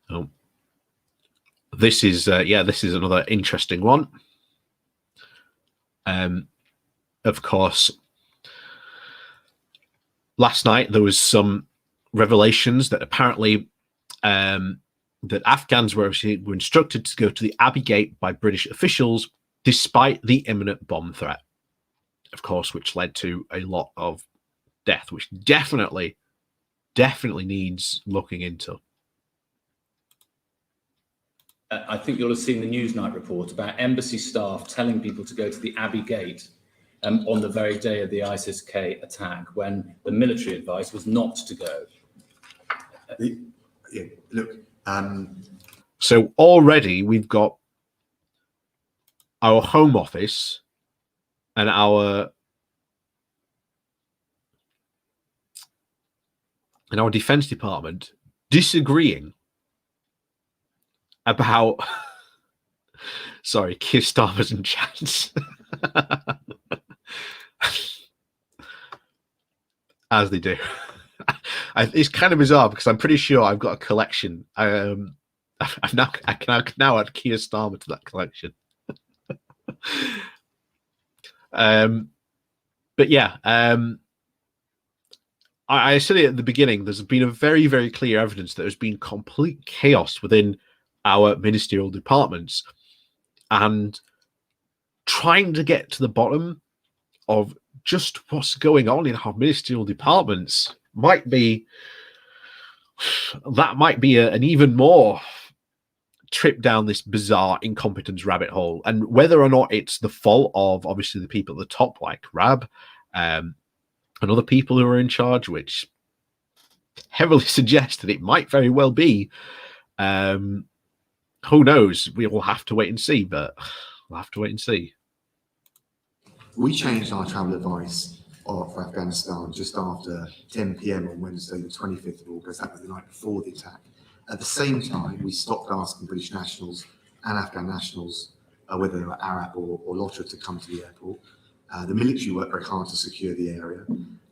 Oh. This is another interesting one. Of course, last night there was some revelations that apparently that Afghans were instructed to go to the Abbey Gate by British officials despite the imminent bomb threat, of course, which led to a lot of death, which definitely needs looking into. I think you'll have seen the Newsnight report about embassy staff telling people to go to the Abbey Gate on the very day of the ISIS-K attack, when the military advice was not to go. Yeah, look. So already we've got our Home Office and our Defense Department disagreeing about Keir Starmer's and chats. As they do. It's kind of bizarre because I'm pretty sure I've got a collection. I can now add Keir Starmer to that collection. But yeah, I said it at the beginning. There's been a very, very clear evidence that there's been complete chaos within our ministerial departments, and trying to get to the bottom of just what's going on in our ministerial departments might be an even more trip down this bizarre incompetence rabbit hole. And whether or not it's the fault of obviously the people at the top, like Raab, and other people who are in charge, which heavily suggests that it might very well be. Who knows? We will have to wait and see, but we'll have to wait and see. We changed our travel advice for Afghanistan just after 10 p.m. on Wednesday, the 25th of August. That was the night before the attack. At the same time, we stopped asking British nationals and Afghan nationals whether they were Arab or Lotta, to come to the airport. The military worked very hard to secure the area.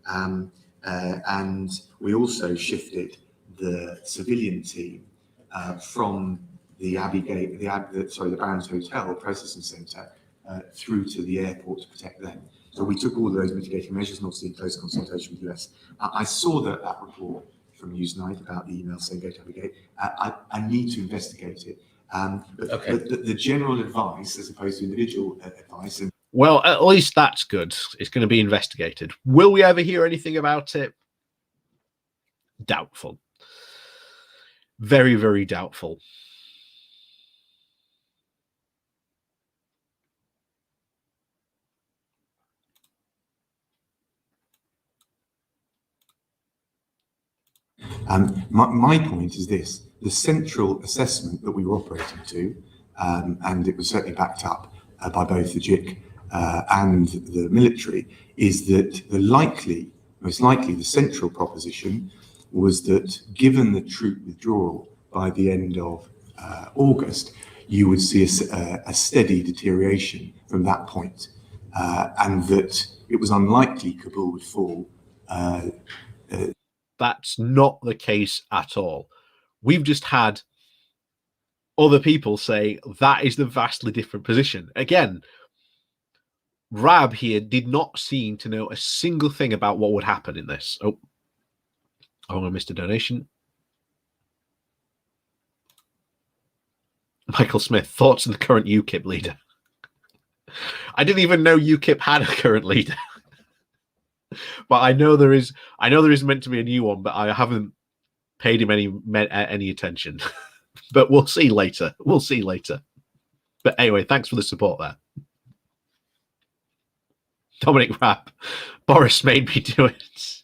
And we also shifted the civilian team from the Abbey Gate, the Barons Hotel processing centre through to the airport to protect them. So we took all of those mitigating measures, and obviously in close consultation with the US. I saw that report from Newsnight about the email saying go to Abbey Gate. I need to investigate it. But the general advice, as opposed to individual advice. And well, at least that's good. It's going to be investigated. Will we ever hear anything about it? Doubtful. Very, very doubtful. My point is this: the central assessment that we were operating to, and it was certainly backed up by both the JIC and the military, is that most likely, the central proposition was that given the troop withdrawal by the end of August, you would see a steady deterioration from that point, and that it was unlikely Kabul would fall. That's not the case at all. We've just had other people say that is the vastly different position. Again, Raab here did not seem to know a single thing about what would happen in this. Oh, I missed a donation. Michael Smith, thoughts on the current UKIP leader? I didn't even know UKIP had a current leader. But I know there is meant to be a new one, but I haven't paid him any attention. But we'll see later. We'll see later. But anyway, thanks for the support there. Dominic Raab, Boris made me do it.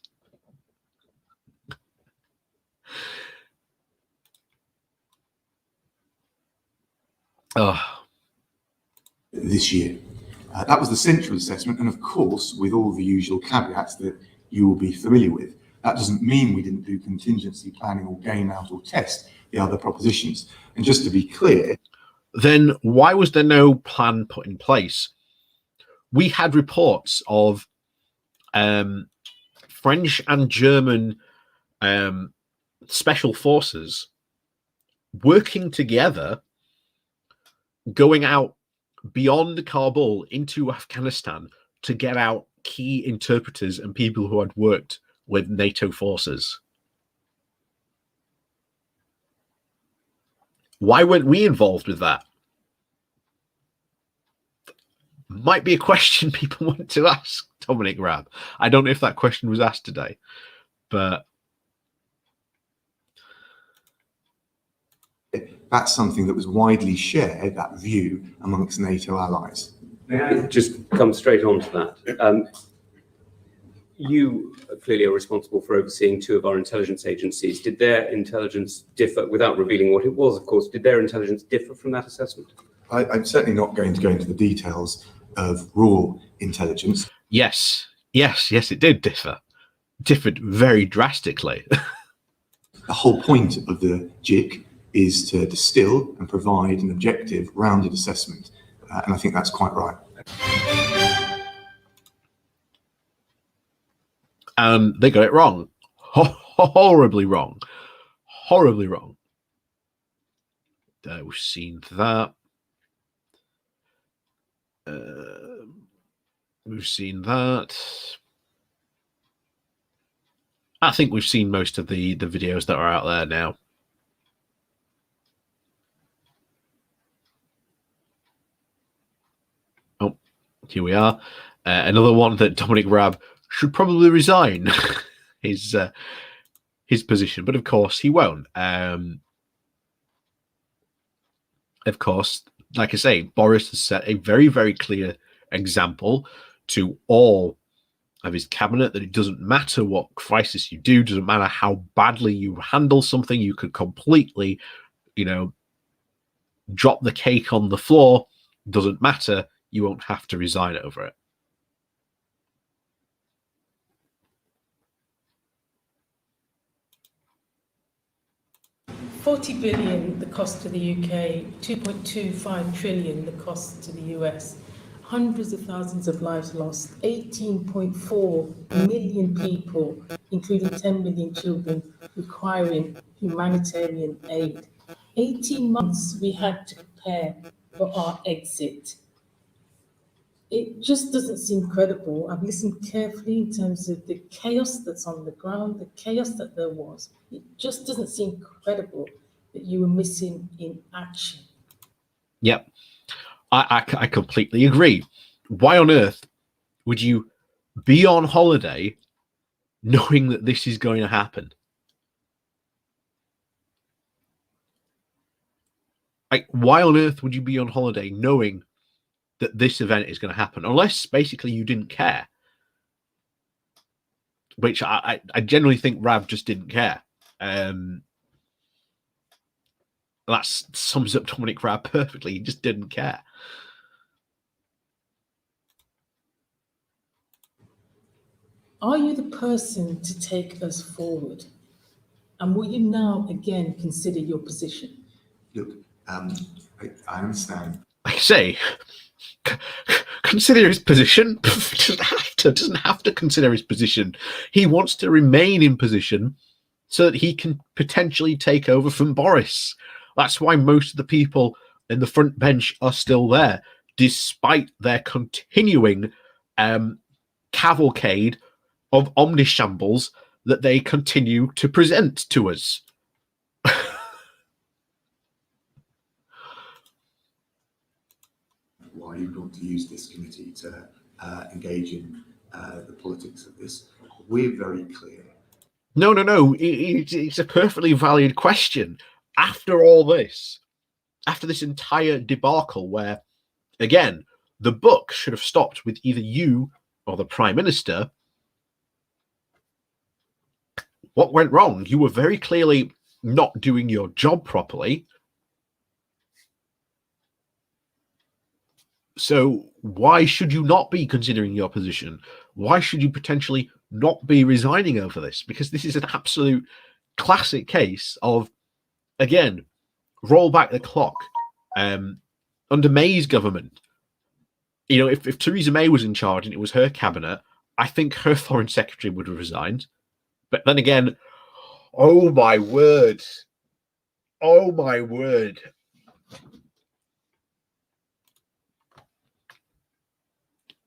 This year. That was the central assessment, and of course, with all the usual caveats that you will be familiar with. That doesn't mean we didn't do contingency planning or game out or test the other propositions. And just to be clear, then why was there no plan put in place? We had reports of French and German special forces working together, going out beyond Kabul into Afghanistan to get out key interpreters and people who had worked with NATO forces. Why weren't we involved with that? Might be a question people want to ask Dominic Raab. I don't know if that question was asked today, but that's something that was widely shared, that view, amongst NATO allies. Just come straight on to that. You clearly are responsible for overseeing two of our intelligence agencies. Did their intelligence differ, without revealing what it was, of course, did their intelligence differ from that assessment? I'm certainly not going to go into the details of raw intelligence. Yes, it did differ. Differed very drastically. The whole point of the JIC is to distill and provide an objective, rounded assessment. And I think that's quite right. And they got it wrong. Horribly wrong. Horribly wrong. We've seen that. We've seen that. I think we've seen most of the videos that are out there now. Oh, here we are. Another one that Dominic Raab should probably resign his position, but of course he won't. Of course, like I say, Boris has set a very, very clear example to all of his cabinet that it doesn't matter what crisis you do, doesn't matter how badly you handle something, you could completely, drop the cake on the floor, doesn't matter, you won't have to resign over it. 40 billion, the cost to the UK, 2.25 trillion, the cost to the US, hundreds of thousands of lives lost, 18.4 million people, including 10 million children, requiring humanitarian aid. 18 months we had to prepare for our exit. It just doesn't seem credible. I've listened carefully in terms of the chaos that's on the ground, the chaos that there was. It just doesn't seem credible that you were missing in action. Yep, I completely agree. Why on earth would you be on holiday knowing that this is going to happen? Like, why on earth would you be on holiday knowing that this event is going to happen? Unless basically you didn't care, which I generally think Raab just didn't care. That sums up Dominic Raab perfectly. He just didn't care. Are you the person to take us forward? And will you now again consider your position? Look, I understand. Like I say, consider his position. Doesn't have to consider his position. He wants to remain in position so that he can potentially take over from Boris. That's why most of the people in the front bench are still there, despite their continuing cavalcade of omnishambles that they continue to present to us. Why you want to use this committee to engage in the politics of this? We're very clear. No. It's a perfectly valid question. After all this, after this entire debacle where, again, the book should have stopped with either you or the Prime Minister, what went wrong? You were very clearly not doing your job properly. So why should you not be considering your position? Why should you potentially not be resigning over this? Because this is an absolute classic case of, again, roll back the clock. Under May's government, you know, if Theresa May was in charge and it was her cabinet, I think her foreign secretary would have resigned. But then again, oh my word. Oh my word.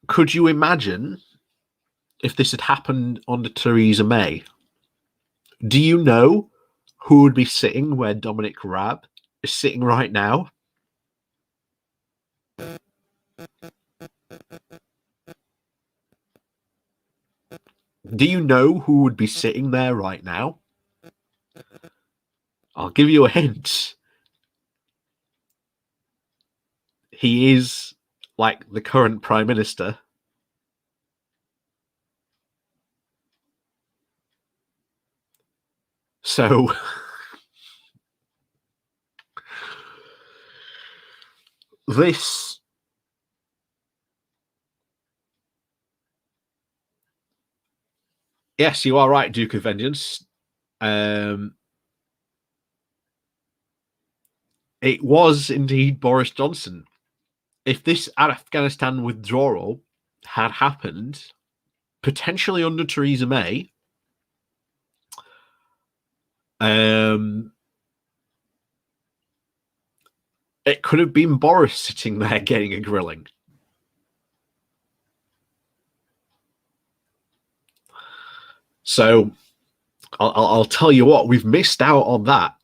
Could you imagine if this had happened under Theresa May? Do you know who would be sitting where Dominic Raab is sitting right now? Do you know who would be sitting there right now? I'll give you a hint. He is like the current Prime Minister. So this yes, you are right, Duke of Vengeance. It was indeed Boris Johnson. If this Afghanistan withdrawal had happened, potentially under Theresa May, it could have been Boris sitting there getting a grilling. So I'll tell you what, we've missed out on that.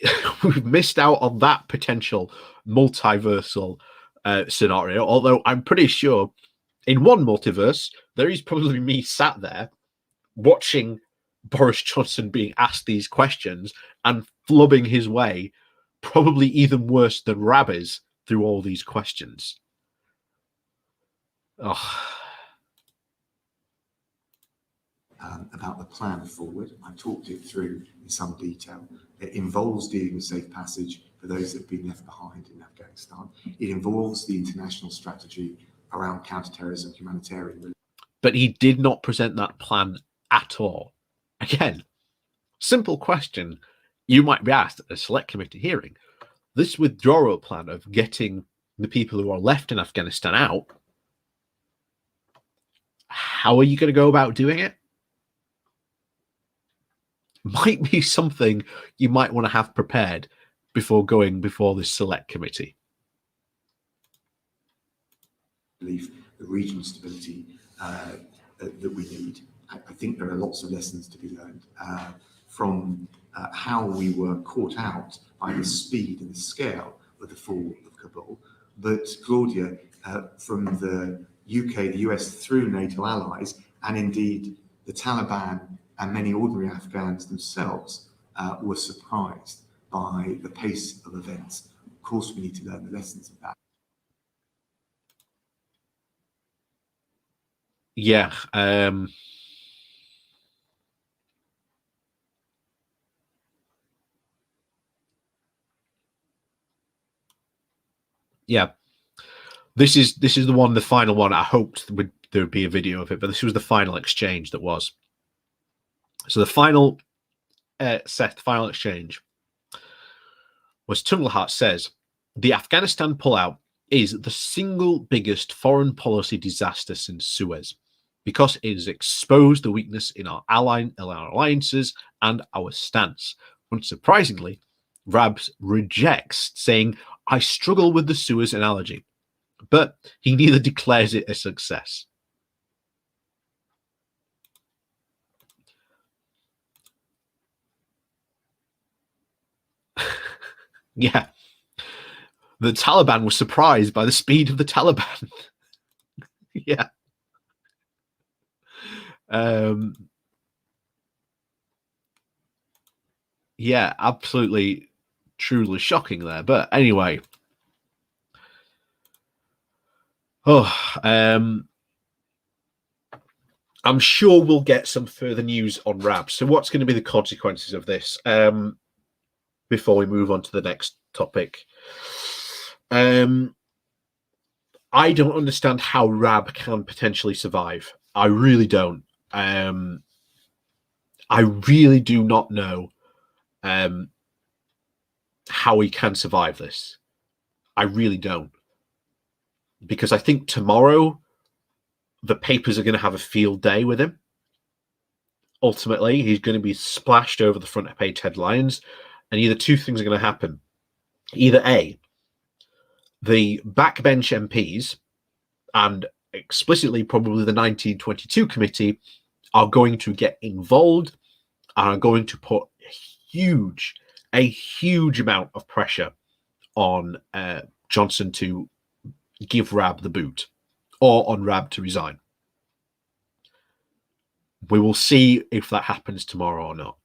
We've missed out on that potential multiversal scenario, although I'm pretty sure in one multiverse, there is probably me sat there watching Boris Johnson being asked these questions and flubbing his way, probably even worse than Raab is, through all these questions. About the plan forward. I talked it through in some detail. It involves dealing with safe passage for those that have been left behind in Afghanistan. It involves the international strategy around counterterrorism, humanitarian relief. But he did not present that plan at all. Again, simple question. you might be asked at a select committee hearing, this withdrawal plan of getting the people who are left in Afghanistan out, how are you going to go about doing it? Might be something you might want to have prepared before going before this select committee. Believe the regional stability that we need. I think there are lots of lessons to be learned from how we were caught out by the speed and the scale of the fall of Kabul. But Claudia, from the UK, the US, through NATO allies, and indeed the Taliban and many ordinary Afghans themselves were surprised by the pace of events. Of course, we need to learn the lessons of that. Yeah. Yeah. This is the one, the final one. I hoped there would be a video of it, but this was the final exchange that was. So the final final exchange was Tugendhat says, the Afghanistan pullout is the single biggest foreign policy disaster since Suez, because it has exposed the weakness in our alliances and our stance. Unsurprisingly, Raab rejects, saying, I struggle with the Suez analogy, but he neither declares it a success. Yeah. The Taliban was surprised by the speed of the Taliban. Yeah. Yeah, absolutely, truly shocking there. But anyway. I'm sure we'll get some further news on Raab. So what's going to be the consequences of this? Before we move on to the next topic. I don't understand how Raab can potentially survive. I really don't. I really do not know how he can survive this. I really don't. Because I think tomorrow the papers are going to have a field day with him. Ultimately, he's going to be splashed over the front page headlines, and either two things are going to happen. Either A, the backbench MPs, and explicitly probably the 1922 committee, are going to get involved and are going to put a huge amount of pressure on Johnson to give Raab the boot, or on Raab to resign. We will see if that happens tomorrow or not.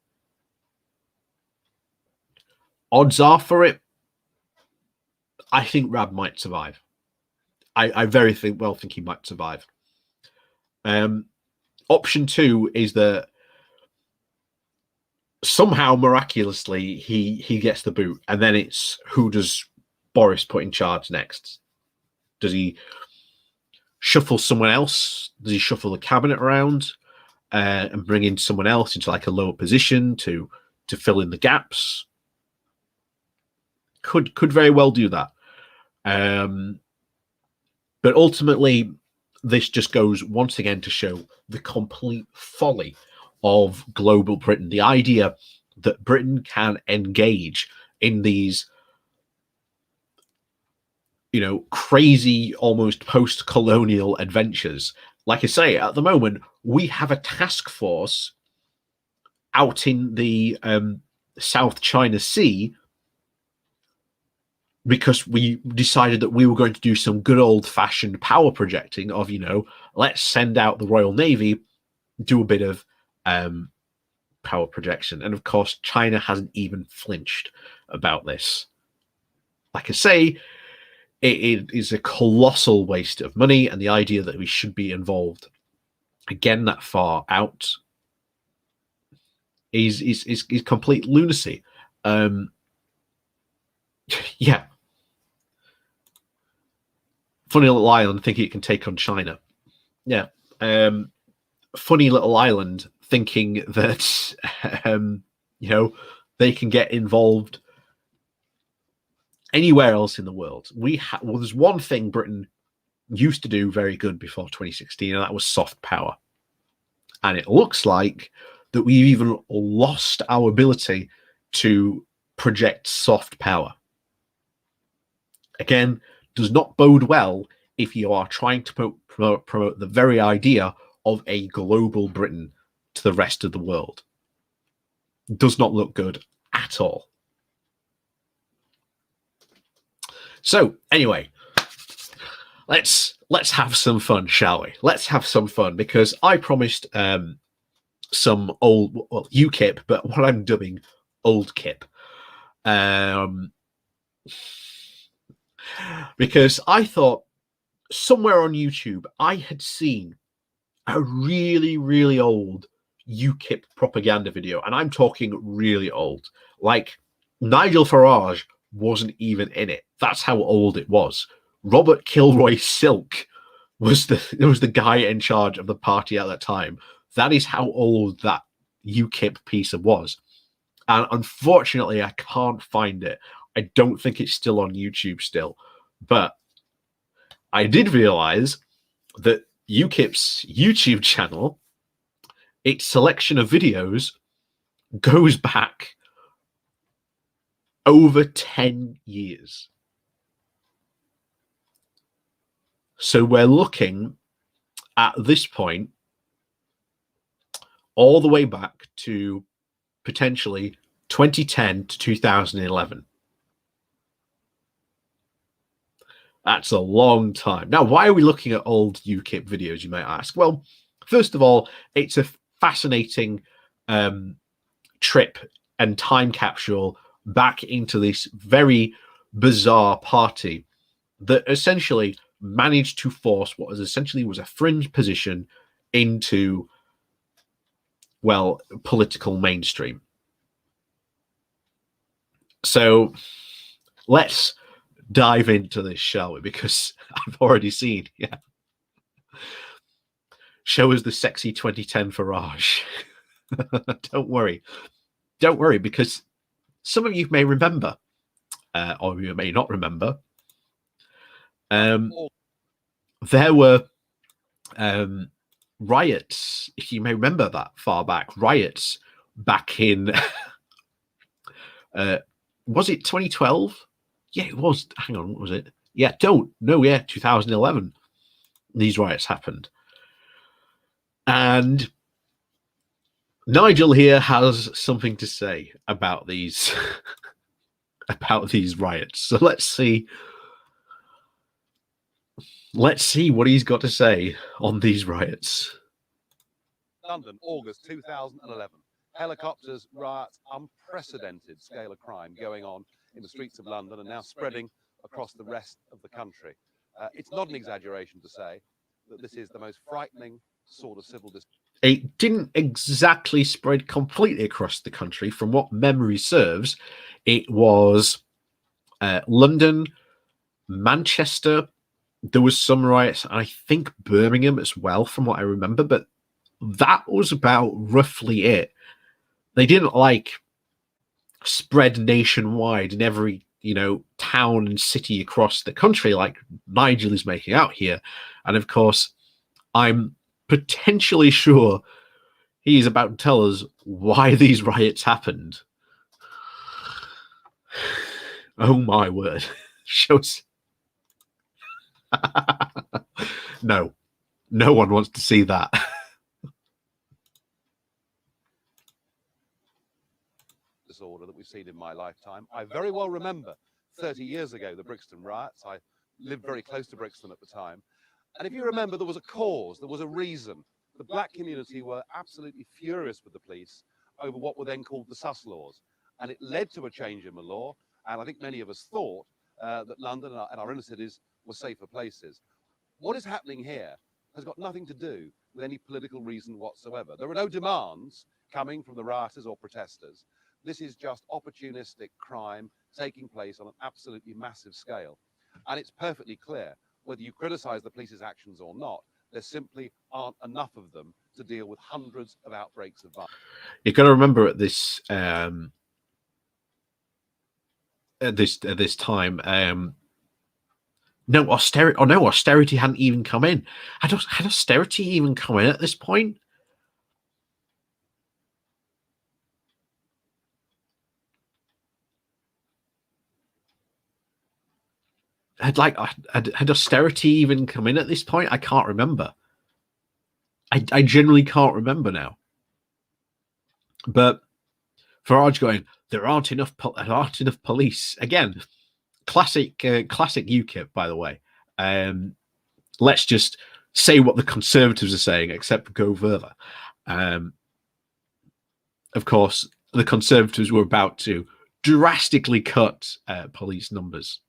Odds are for it, I think Raab might survive. I very well think he might survive. Option two is that somehow miraculously he gets the boot, and then it's who does Boris put in charge next? Does he shuffle someone else? Does he shuffle the cabinet around and bring in someone else into like a lower position to fill in the gaps? Could very well do that. But ultimately, this just goes once again to show the complete folly of global Britain. The idea that Britain can engage in these, crazy, almost post-colonial adventures. Like I say, at the moment, we have a task force out in the South China Sea because we decided that we were going to do some good old-fashioned power projecting of, let's send out the Royal Navy, do a bit of power projection. And of course, China hasn't even flinched about this. Like I say, it is a colossal waste of money, and the idea that we should be involved again that far out is complete lunacy. Yeah. Funny little island thinking it can take on China. Yeah. Funny little island thinking that, they can get involved anywhere else in the world. Well, there's one thing Britain used to do very good before 2016, and that was soft power. And it looks like that we've even lost our ability to project soft power. Again, does not bode well if you are trying to promote the very idea of a global Britain to the rest of the world. Does not look good at all. So anyway, let's have some fun, shall we? Let's have some fun, because I promised some old, well, UKIP, but what I'm dubbing old kip. Because I thought somewhere on YouTube I had seen a really, really old UKIP propaganda video, and I'm talking really old. Like, Nigel Farage wasn't even in it. That's how old it was. Robert Kilroy Silk was the guy in charge of the party at that time. That is how old that UKIP piece was. And unfortunately, I can't find it. I don't think it's still on YouTube still. But I did realize that UKIP's YouTube channel, its selection of videos, goes back over 10 years. So we're looking at this point all the way back to potentially 2010 to 2011. That's a long time. Now, why are we looking at old UKIP videos, you might ask? Well, first of all, it's a fascinating trip and time capsule back into this very bizarre party that essentially managed to force what essentially was a fringe position into, well, political mainstream. So let's dive into this, shall we? Because I've already seen, yeah. Show us the sexy 2010 Farage. Don't worry, because some of you may remember, or you may not remember. There were riots, if you may remember that far back, riots back in, was it 2012? Yeah, it was. Hang on, what was it? Yeah, 2011. These riots happened. And Nigel here has something to say about these about these riots. So let's see what he's got to say on these riots. London, August 2011. Helicopters, riots, unprecedented scale of crime going on in the streets of London and now spreading across the rest of the country. It's not an exaggeration to say that this is the most frightening sort of civil disorder. It didn't exactly spread completely across the country. From what memory serves, it was London, Manchester. There was some riots, and I think Birmingham as well, from what I remember. But that was about roughly it. They didn't spread nationwide in every, town and city across the country like Nigel is making out here. And of course, I'm potentially sure he's about to tell us why these riots happened. Oh my word. Shows. No one wants to see that. Disorder that we've seen in my lifetime. I very well remember 30 years ago the Brixton riots. I lived very close to Brixton at the time. And if you remember, there was a cause, there was a reason. The black community were absolutely furious with the police over what were then called the sus laws. And it led to a change in the law. And I think many of us thought that London and our inner cities were safer places. What is happening here has got nothing to do with any political reason whatsoever. There are no demands coming from the rioters or protesters. This is just opportunistic crime taking place on an absolutely massive scale. And it's perfectly clear, whether you criticize the police's actions or not, there simply aren't enough of them to deal with hundreds of outbreaks of violence. You've got to remember at this at this time. No austerity. Oh no, austerity hadn't even come in. Had austerity even come in at this point? Had austerity even come in at this point? I can't remember. I genuinely can't remember now. But Farage going, there aren't enough police. Again, classic UKIP, by the way. Let's just say what the Conservatives are saying, except go further. Of course, the Conservatives were about to drastically cut police numbers.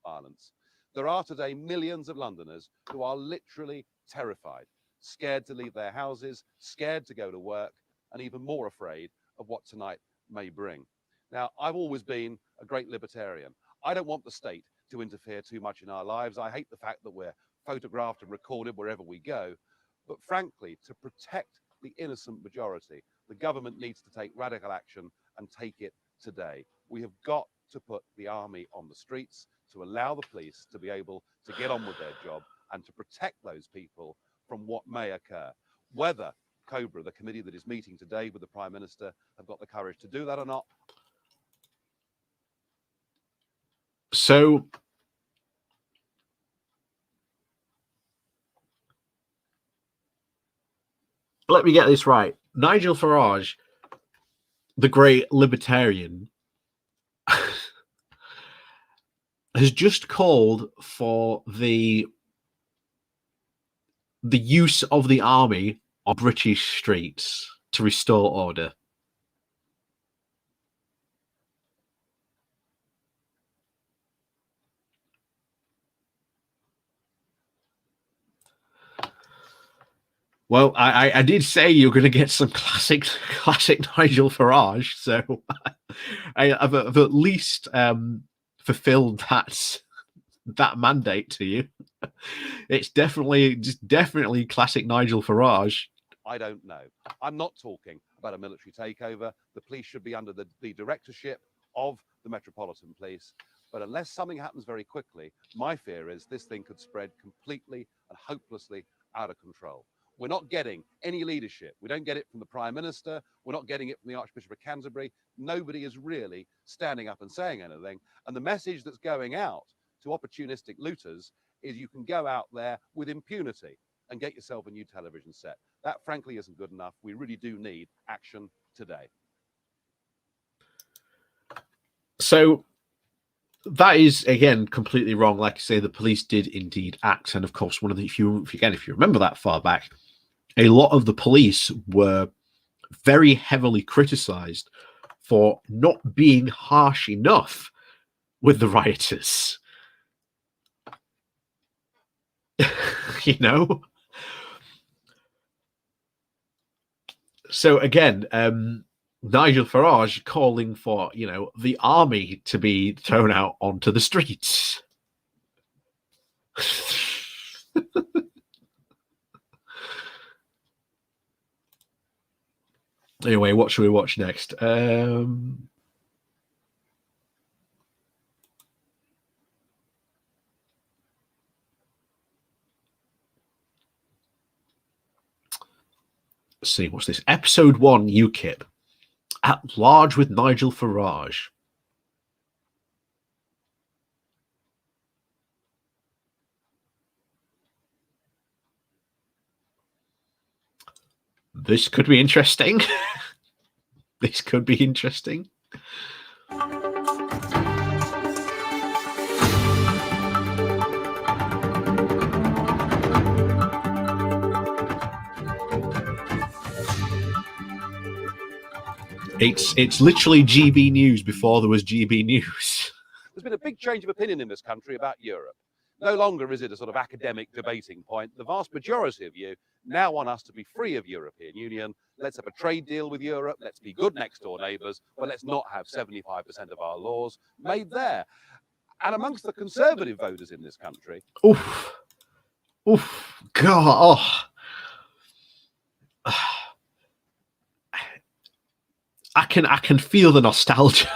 Violence. There are today millions of Londoners who are literally terrified, scared to leave their houses, scared to go to work, and even more afraid of what tonight may bring. Now, I've always been a great libertarian. I don't want the state to interfere too much in our lives. I hate the fact that we're photographed and recorded wherever we go. But frankly, to protect the innocent majority, the government needs to take radical action and take it today. We have got to put the army on the streets to allow the police to be able to get on with their job and to protect those people from what may occur. Whether COBRA, the committee that is meeting today with the Prime Minister, have got the courage to do that or not. So let me get this right. Nigel Farage, the great libertarian, has just called for the use of the army on British streets to restore order. Well, I did say you're going to get some classic Nigel Farage, so I've at least fulfilled that mandate to you. It's definitely classic Nigel Farage. I don't know. I'm not talking about a military takeover. The police should be under the directorship of the Metropolitan Police. But unless something happens very quickly, my fear is this thing could spread completely and hopelessly out of control. We're not getting any leadership. We don't get it from the Prime Minister. We're not getting it from the Archbishop of Canterbury. Nobody is really standing up and saying anything. And the message that's going out to opportunistic looters is you can go out there with impunity and get yourself a new television set. That, frankly, isn't good enough. We really do need action today. So that is, again, completely wrong. Like I say, the police did indeed act. And of course, one of the, if you remember that far back, a lot of the police were very heavily criticized for not being harsh enough with the rioters. You know? So again, Nigel Farage calling for, the army to be thrown out onto the streets. Anyway, what should we watch next? Let's see, what's this? Episode 1, UKIP. At large with Nigel Farage. This could be interesting. This could be interesting. It's literally GB News before there was GB News. There's been a big change of opinion in this country about Europe. No longer is it a sort of academic debating point. The vast majority of you now want us to be free of European Union. Let's have a trade deal with Europe. Let's be good next door neighbours, but let's not have 75% of our laws made there. And amongst the conservative voters in this country, God, I can feel the nostalgia.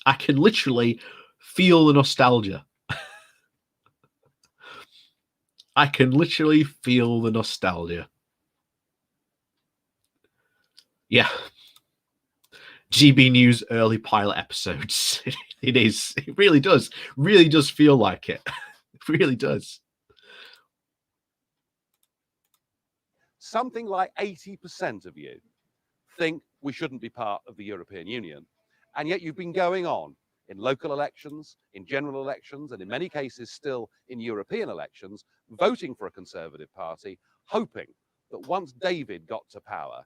I can literally feel the nostalgia. I can literally feel the nostalgia. Yeah. GB News early pilot episodes. It is. It really does. Really does feel like it. It really does. Something like 80% of you think we shouldn't be part of the European Union. And yet you've been going on in local elections, in general elections, and in many cases still in European elections, voting for a Conservative Party, hoping that once David got to power,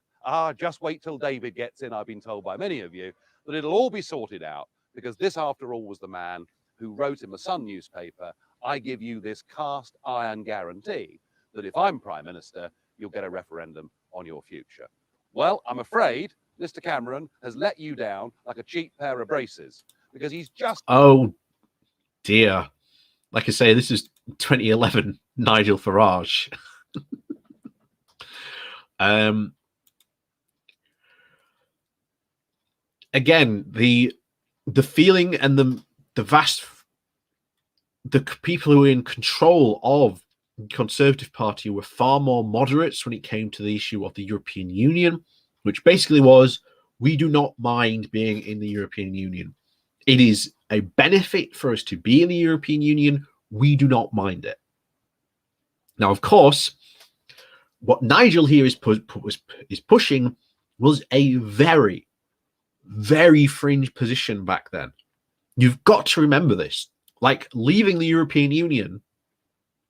just wait till David gets in, I've been told by many of you, that it'll all be sorted out, because this, after all, was the man who wrote in the Sun newspaper, I give you this cast iron guarantee that if I'm Prime Minister, you'll get a referendum on your future. Well, I'm afraid Mr. Cameron has let you down like a cheap pair of braces, because he's just... Oh, dear. Like I say, this is 2011 Nigel Farage. Again, the feeling and the people who are in control of the Conservative Party were far more moderates when it came to the issue of the European Union, which basically was, we do not mind being in the European Union. It is a benefit for us to be in the European Union. We do not mind it. Now, of course, what Nigel here is pushing was a very, very fringe position back then. You've got to remember this. Like leaving the European Union,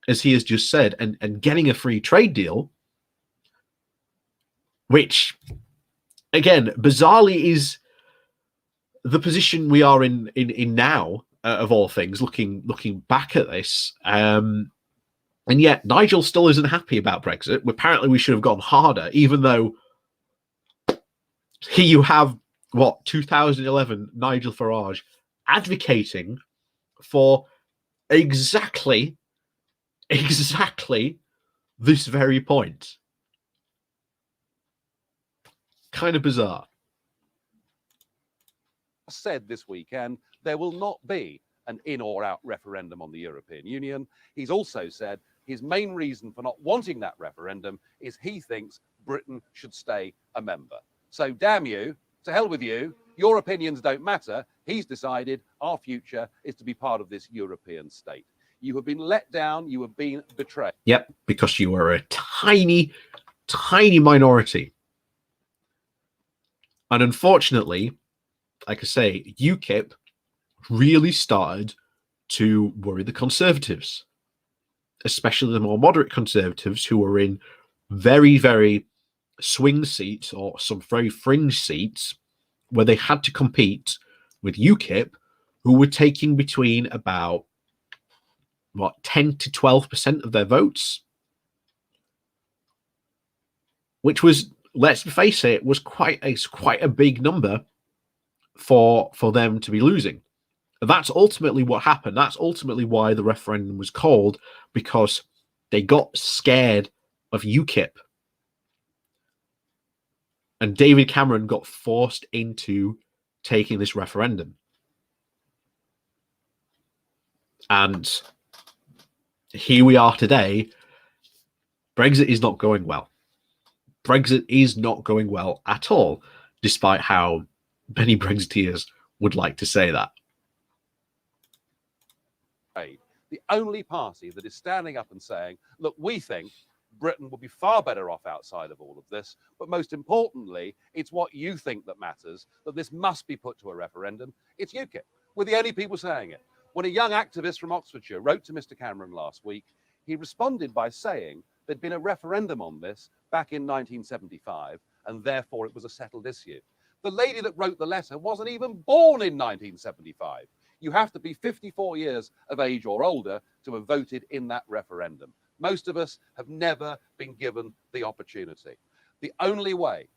as he has just said, and getting a free trade deal, which, again, bizarrely is the position we are in now, of all things, looking back at this. And yet Nigel still isn't happy about Brexit. Apparently we should have gone harder, even though here you have, 2011 Nigel Farage advocating for exactly this very point. Kind of bizarre. Said this weekend there will not be an in or out referendum on the European Union. He's also said his main reason for not wanting that referendum is he thinks Britain should stay a member. So damn you, to hell with you, your opinions don't matter. He's decided our future is to be part of this European state. You have been let down, you have been betrayed. Yep, because you were a tiny, tiny minority. And unfortunately, like I say, UKIP really started to worry the Conservatives, especially the more moderate Conservatives who were in very, very swing seats or some very fringe seats where they had to compete with UKIP, who were taking between about 10 to 12% of their votes, which was, let's face it, was quite a big number for them to be losing. That's ultimately what happened. That's ultimately why the referendum was called, because they got scared of UKIP. And David Cameron got forced into taking this referendum. And here we are today. Brexit is not going well. Brexit is not going well at all, despite how many Brexiteers would like to say that. The only party that is standing up and saying, look, we think Britain would be far better off outside of all of this, but most importantly, it's what you think that matters, that this must be put to a referendum. It's UKIP. We're the only people saying it. When a young activist from Oxfordshire wrote to Mr. Cameron last week, he responded by saying there'd been a referendum on this back in 1975, and therefore it was a settled issue. The lady that wrote the letter wasn't even born in 1975. You have to be 54 years of age or older to have voted in that referendum. Most of us have never been given the opportunity. The only way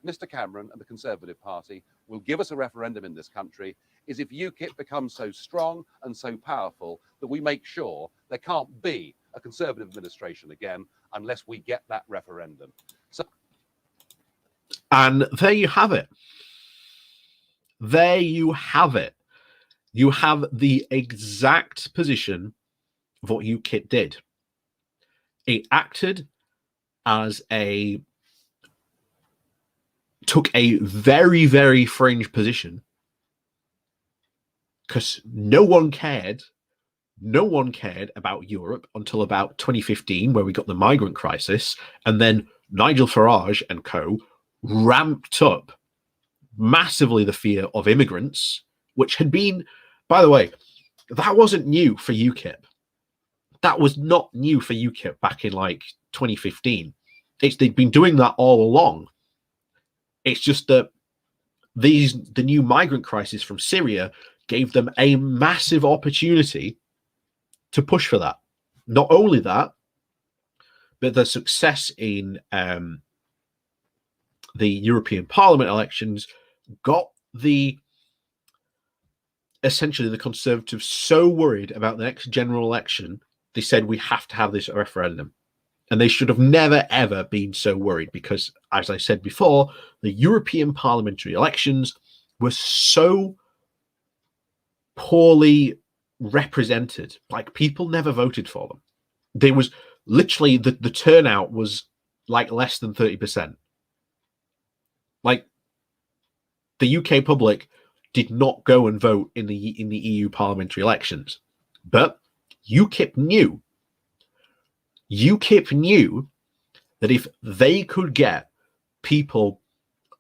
Mr. Cameron and the Conservative Party will give us a referendum in this country is if UKIP becomes so strong and so powerful that we make sure there can't be a Conservative administration again unless we get that referendum. So, and there you have it. there you have it. You have the exact position of what UKIP did. It acted as took a very, very fringe position because no one cared about Europe until about 2015, where we got the migrant crisis, and then Nigel Farage and co ramped up massively the fear of immigrants, which had been, by the way, that wasn't new for UKIP. That was not new for UKIP back in like 2015. They'd been doing that all along. It's just that the new migrant crisis from Syria gave them a massive opportunity to push for that. Not only that, but the success in the European Parliament elections got essentially the Conservatives so worried about the next general election, they said we have to have this referendum. And they should have never, ever been so worried because, as I said before, the European parliamentary elections were so poorly represented. Like, people never voted for them. There was literally, the turnout was like less than 30%. Like, the UK public did not go and vote in the EU parliamentary elections. But UKIP knew that if they could get people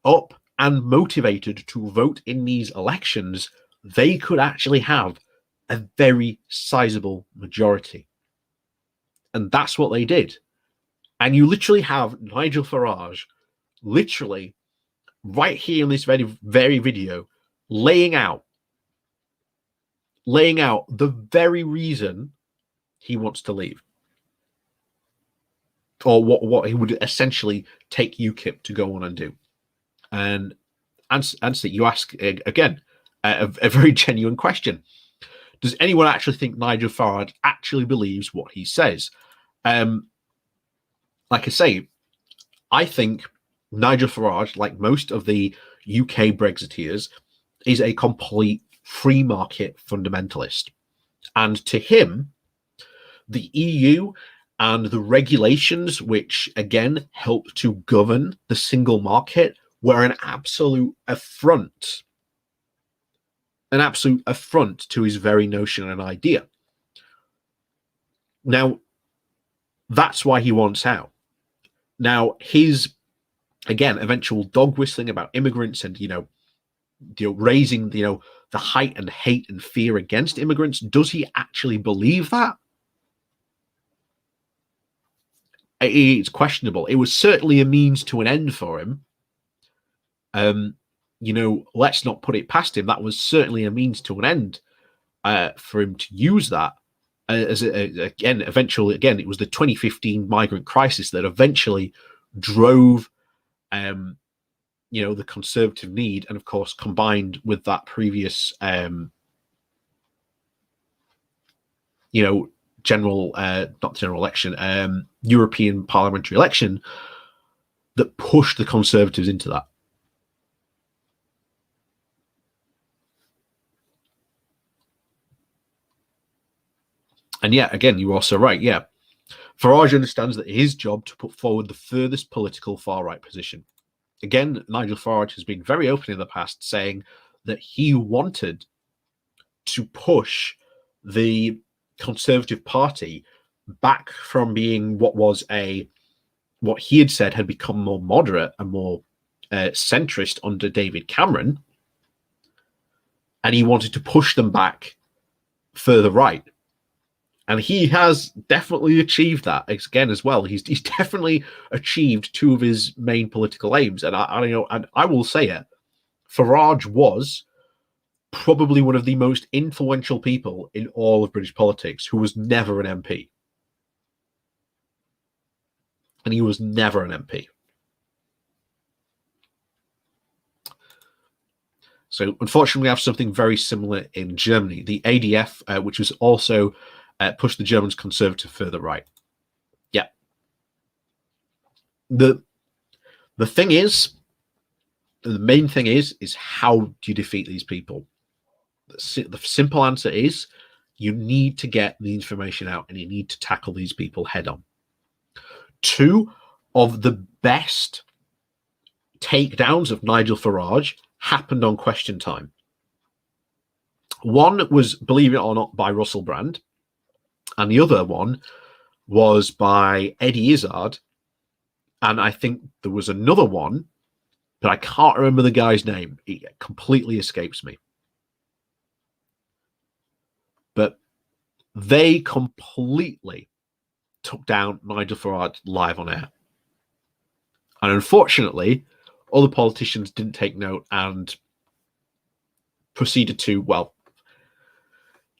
up and motivated to vote in these elections, they could actually have a very sizable majority. And that's what they did. And you literally have Nigel Farage literally right here in this very, very video laying out the very reason he wants to leave. Or what he would essentially take UKIP to go on and do. And answer, you ask, again, a very genuine question. Does anyone actually think Nigel Farage actually believes what he says? Like I say, I think Nigel Farage, like most of the UK Brexiteers, is a complete free market fundamentalist. And to him, the EU and the regulations, which again help to govern the single market, were an absolute affront. An absolute affront to his very notion and idea. Now, that's why he wants out. Now, his, again, eventual dog whistling about immigrants and, raising, the height and hate and fear against immigrants, does he actually believe that? It's questionable. It was certainly a means to an end for him. Let's not put it past him. That was certainly a means to an end for him to use that as eventually, it was the 2015 migrant crisis that eventually drove, the Conservative need, and of course, combined with that previous, European parliamentary election that pushed the Conservatives into that. And yeah, again, you're also right. Yeah, Farage understands that his job to put forward the furthest political far-right position. Again, Nigel Farage has been very open in the past, saying that he wanted to push the Conservative Party back from being what he had said had become more moderate and more centrist under David Cameron, and he wanted to push them back further right. And he has definitely achieved that again as well. He's definitely achieved two of his main political aims. And I will say it, Farage was probably one of the most influential people in all of British politics who was never an MP. And he was never an MP. So unfortunately, we have something very similar in Germany. The ADF, which was also pushed the Germans conservative further right. Yeah. The thing is, the main thing is how do you defeat these people? The simple answer is you need to get the information out and you need to tackle these people head on. Two of the best takedowns of Nigel Farage happened on Question Time. One was, believe it or not, by Russell Brand, and the other one was by Eddie Izzard, and I think there was another one, but I can't remember the guy's name. It completely escapes me. But they completely took down Nigel Farage live on air. And unfortunately, other politicians didn't take note and proceeded to, well,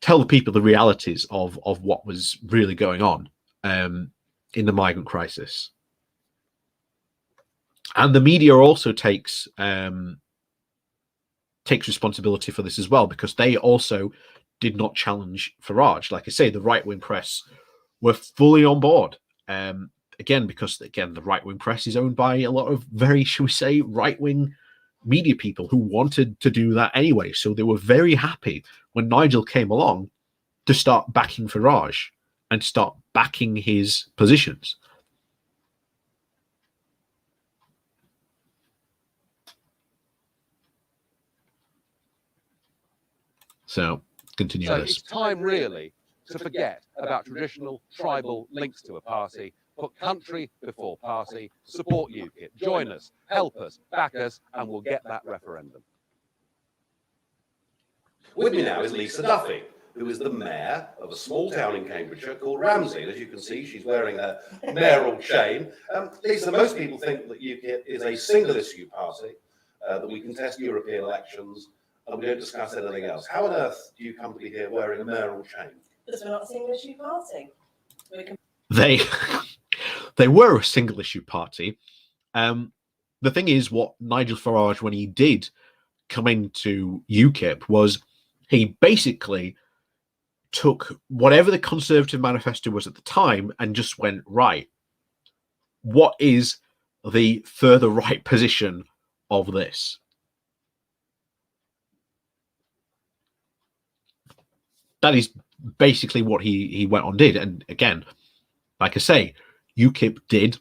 tell the people the realities of what was really going on in the migrant crisis. And the media also takes responsibility for this as well, because they also did not challenge Farage. Like I say, the right-wing press were fully on board. Because the right-wing press is owned by a lot of very, shall we say, right-wing media people who wanted to do that anyway. So they were very happy when Nigel came along to start backing Farage and start backing his positions. So continue So this. it's time really to forget about traditional tribal links to a party, put country before party, support UKIP, join us, help us, back us, and we'll get that referendum. With me now is Lisa Duffy, who is the mayor of a small town in Cambridgeshire called Ramsey. And as you can see, she's wearing a mayoral chain. Lisa, most people think that UKIP is a single-issue party, that we contest European elections, and we don't discuss anything else. How on earth do you come to be here wearing a mayoral chain? Because we're not a single-issue party. They were a single-issue party. The thing is, what Nigel Farage, when he did come into UKIP, was he basically took whatever the Conservative manifesto was at the time and just went, right, what is the further right position of this? That is basically what he went on did. And again, like I say, UKIP did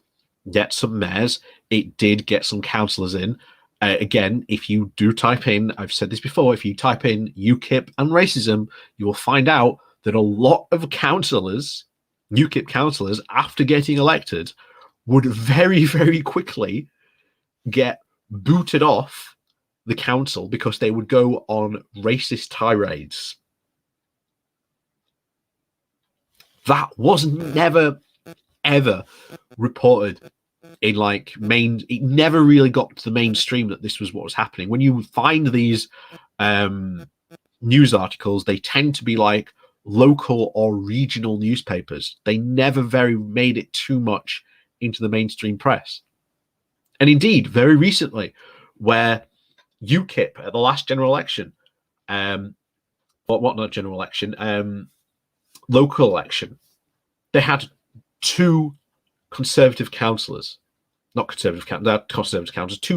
get some mayors. It did get some councillors in. Again, if you do type in, I've said this before, if you type in UKIP and racism, you will find out that a lot of councillors, UKIP councillors, after getting elected, would very, very quickly get booted off the council because they would go on racist tirades. That was never, ever reported in it never really got to the mainstream that this was what was happening. When you find these news articles, they tend to be like local or regional newspapers. They never made it too much into the mainstream press. And indeed, very recently, where UKIP at the last general election, local election, they had two Conservative councillors, two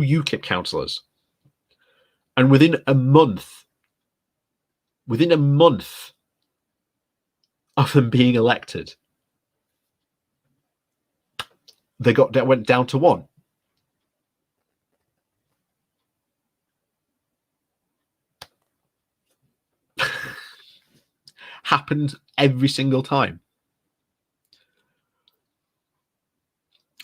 UKIP councillors. And within a month of them being elected, they went down to one. Happened every single time.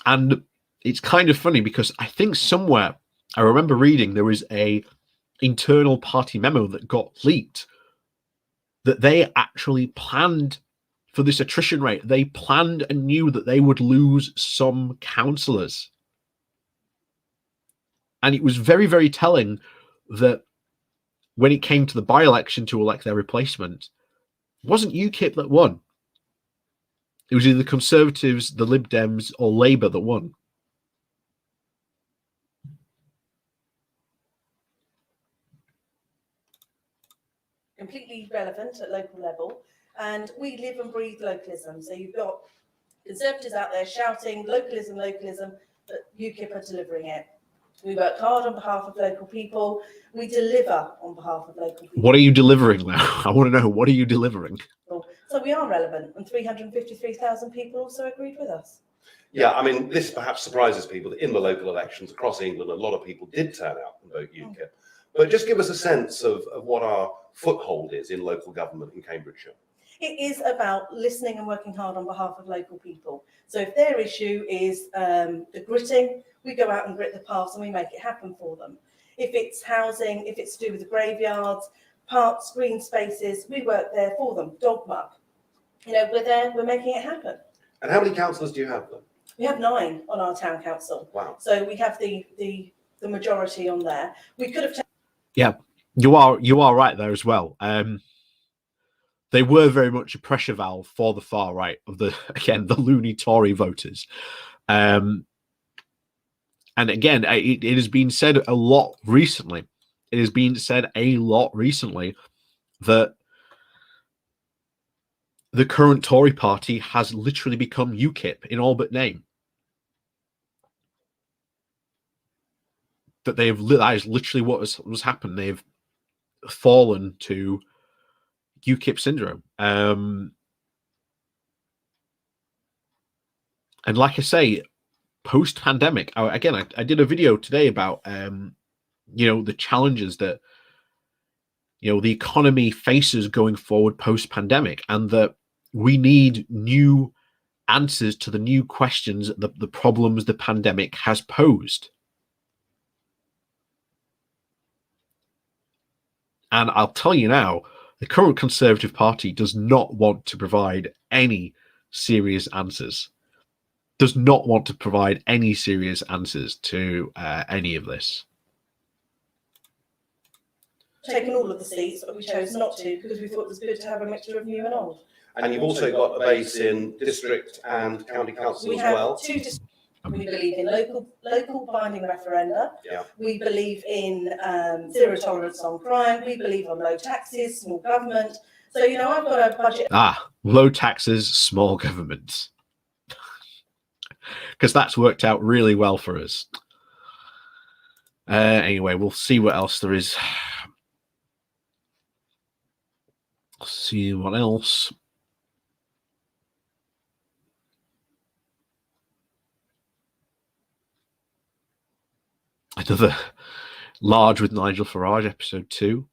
And it's kind of funny because I think somewhere, I remember reading there was a internal party memo that got leaked that they actually planned for this attrition rate. They planned and knew that they would lose some councillors. And it was very, very telling that when it came to the by-election to elect their replacement, it wasn't UKIP that won. It was either the Conservatives, the Lib Dems, or Labour that won. Completely relevant at local level, and we live and breathe localism. So you've got Conservatives out there shouting localism, localism, but UKIP are delivering it. We work hard on behalf of local people. We deliver on behalf of local people. What are you delivering now? I want to know, what are you delivering? So we are relevant, and 353,000 people also agreed with us. Yeah, I mean, this perhaps surprises people that in the local elections across England, a lot of people did turn out and vote UKIP. But just give us a sense of what our foothold is in local government in Cambridgeshire. It is about listening and working hard on behalf of local people. So if their issue is the gritting, we go out and grit the paths and we make it happen for them. If it's housing, if it's to do with the graveyards, parks, green spaces, we work there for them. Dog muck. You know, we're there, we're making it happen. And how many councillors do you have then? We have 9 on our town council. Wow. So we have the majority on there. We could have. Yeah, you are right there as well. They were very much a pressure valve for the far right of the loony Tory voters. And again, it has been said a lot recently. It has been said a lot recently that the current Tory party has literally become UKIP in all but name. That is literally what has happened. They've fallen to UKIP syndrome. And like I say, post-pandemic, I did a video today about the challenges that the economy faces going forward post-pandemic, and that we need new answers to the new questions, the problems the pandemic has posed. And I'll tell you now, the current Conservative Party does not want to provide any serious answers. Does not want to provide any serious answers to any of this. Taken all of the seats, but we chose not to because we thought it was good to have a mixture of new and old. And you've also got a base in district and county council as well. We have 2 districts. We believe in local binding referenda. Yeah. We believe in zero tolerance on crime. We believe on low taxes, small government. So, I've got a budget. Low taxes, small government. Because that's worked out really well for us. Anyway, we'll see what else there is. Let's see what else. Another Large with Nigel Farage, episode 2.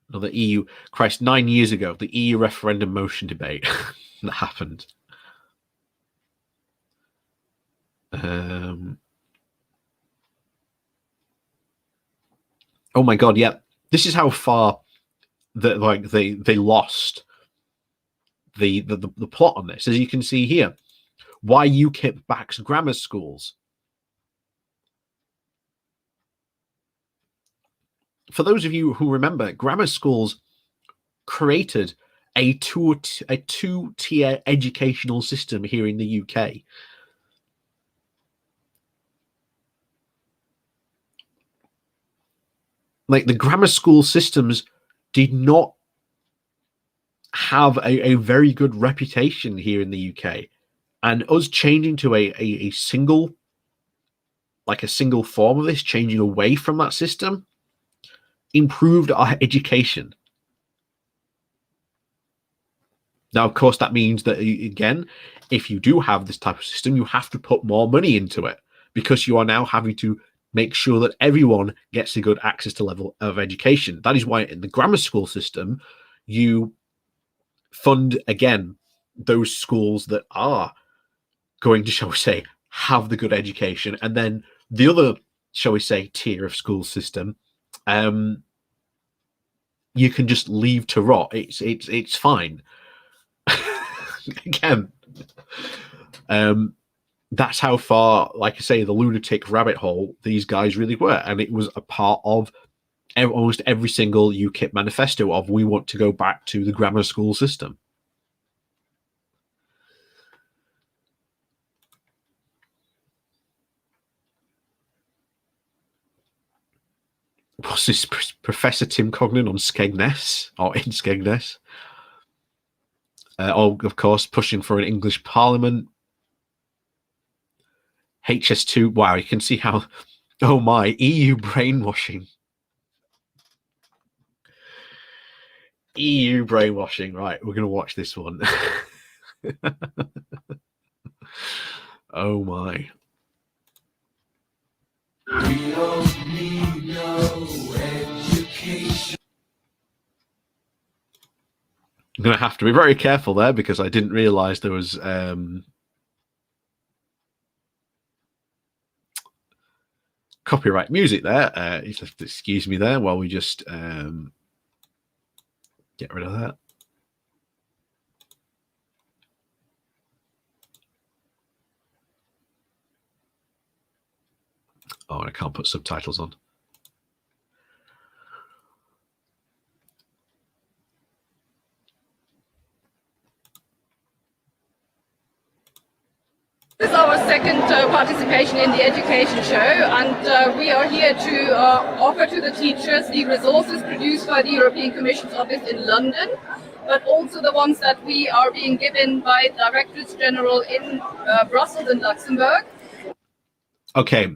Another EU, 9 years ago, the EU referendum motion debate that happened. Oh my God, yeah. This is how far that they lost the plot on this. As you can see here, why UKIP backs grammar schools. For those of you who remember, grammar schools created a two-tier educational system here in the UK. Like, the grammar school systems did not have a very good reputation here in the UK, and us changing to a single form of this, changing away from that system, improved our education. Now, of course, that means that, again, if you do have this type of system, you have to put more money into it, because you are now having to make sure that everyone gets a good access to level of education. That is why in the grammar school system, you fund, again, those schools that are going to, shall we say, have the good education. And then the other, shall we say, tier of school system, you can just leave to rot. It's fine. Again, that's how far, like I say, the lunatic rabbit hole these guys really were. And it was a part of almost every single UKIP manifesto of, we want to go back to the grammar school system. What's this, Professor Tim Cognan on Skegness, or in Skegness? Of course, pushing for an English Parliament. HS2, wow, you can see how, oh my, EU brainwashing. EU brainwashing, right, we're going to watch this one. Oh my. We don't need no education. I'm going to have to be very careful there because I didn't realize there was copyright music there. You have to excuse me there while we just get rid of that. Oh, and I can't put subtitles on. This is our second participation in the education show, and we are here to offer to the teachers the resources produced by the European Commission's office in London, but also the ones that we are being given by Directors General in Brussels and Luxembourg. Okay,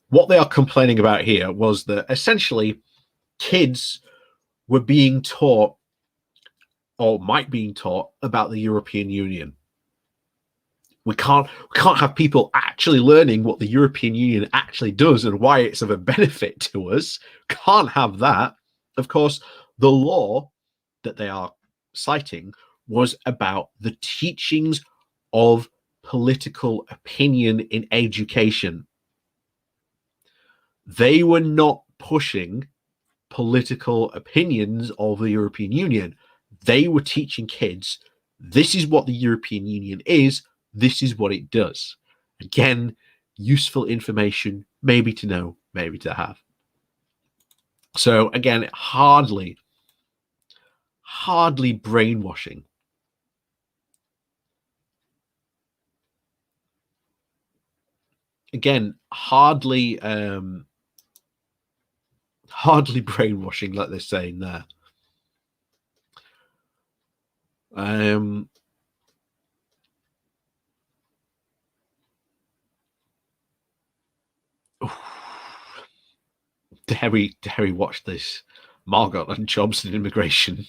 what they are complaining about here was that essentially kids were being taught, or might be taught, about the European Union. We can't have people actually learning what the European Union actually does and why it's of a benefit to us. Can't have that. Of course, the law that they are citing was about the teachings of political opinion in education. They were not pushing political opinions of the European Union. They were teaching kids, this is what the European Union is, this is what it does. Again, useful information, maybe to know, maybe to have. So again, hardly brainwashing. Again, hardly brainwashing, like they're saying there. Dare we watch this? Margot and jobs and immigration.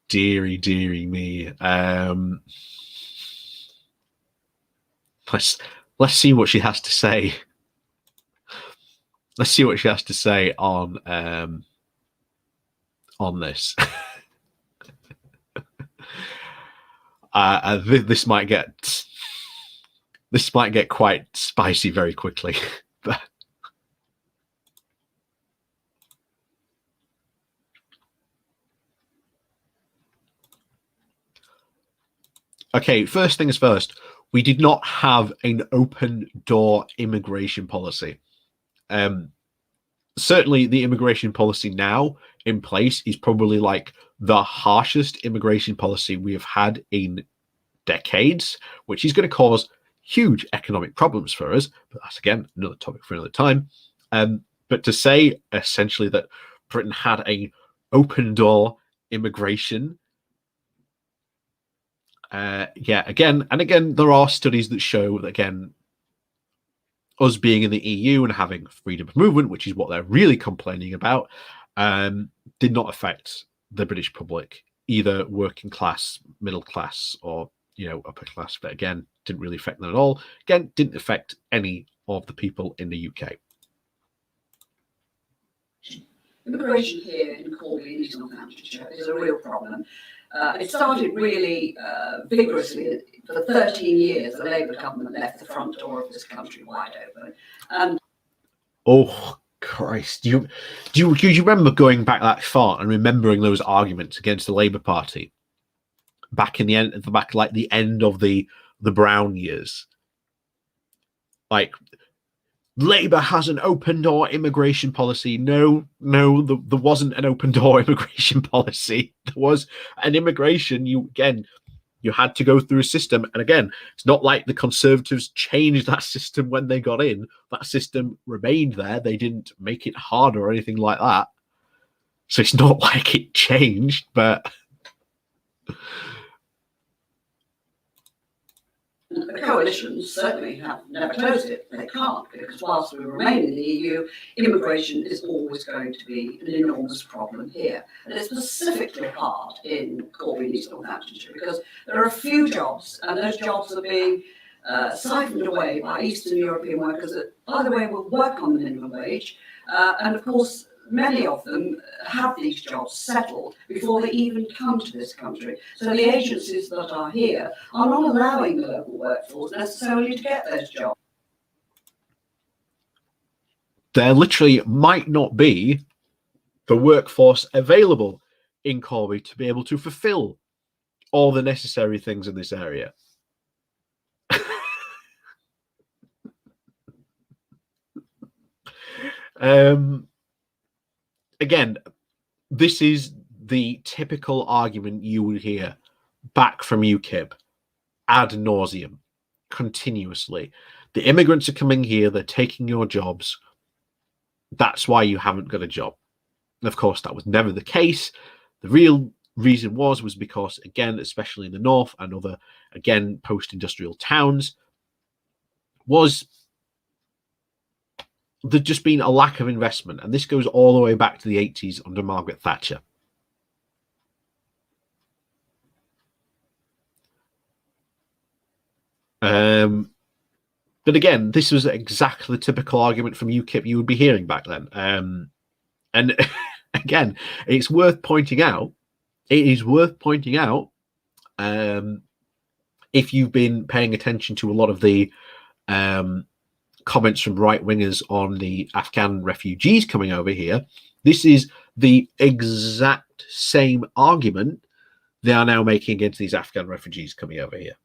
Deary me. Let's see what she has to say. Let's see what she has to say on this. This might get quite spicy very quickly. But okay, first things first, we did not have an open door immigration policy. Certainly the immigration policy now in place is probably like the harshest immigration policy we have had in decades, which is going to cause huge economic problems for us. But that's, again, another topic for another time. But to say essentially that Britain had an open door immigration, again, there are studies that show that, again, us being in the EU and having freedom of movement, which is what they're really complaining about, did not affect the British public, either working class, middle class, or upper class. But again, didn't really affect them at all. Again, didn't affect any of the people in the UK. Immigration here in Corby, in East Northamptonshire, is a real problem. It started really vigorously. For 13 years, the Labour government left the front door of this country wide open. Oh Christ! Do you remember going back that far and remembering those arguments against the Labour Party back in the end, like the end of the Brown years? Like, Labour has an open door immigration policy. No, there wasn't an open door immigration policy. There was an immigration. You had to go through a system. And again, it's not like the Conservatives changed that system when they got in. That system remained there. They didn't make it harder or anything like that. So it's not like it changed, but... The coalitions certainly have never closed it. They can't, because whilst we remain in the EU, immigration is always going to be an enormous problem here. And it's specifically hard in Corby, East Northamptonshire, because there are a few jobs, and those jobs are being siphoned away by Eastern European workers that, by the way, will work on the minimum wage. And of course, many of them have these jobs settled before they even come to this country. So the agencies that are here are not allowing the local workforce necessarily to get those jobs. There literally might not be the workforce available in Corby to be able to fulfill all the necessary things in this area. Again, this is the typical argument you would hear back from UKIP ad nauseum, continuously. The immigrants are coming here, they're taking your jobs. That's why you haven't got a job. And of course, that was never the case. The real reason was because, again, especially in the north and other, again, post-industrial towns, was there's just been a lack of investment. And this goes all the way back to the 80s under Margaret Thatcher. But again, this was exactly the typical argument from UKIP you would be hearing back then. And again, it's worth pointing out, if you've been paying attention to a lot of the comments from right-wingers on the Afghan refugees coming over here, this is the exact same argument they are now making against these Afghan refugees coming over here.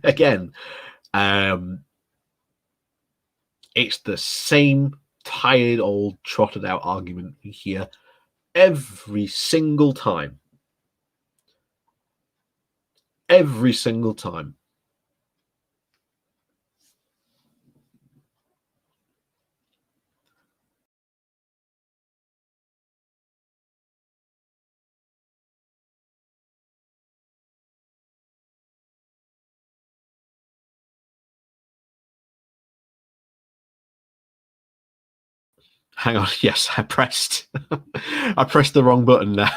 Again, it's the same tired old trotted out argument we hear every single time. Every single time. Hang on, yes, I pressed the wrong button there.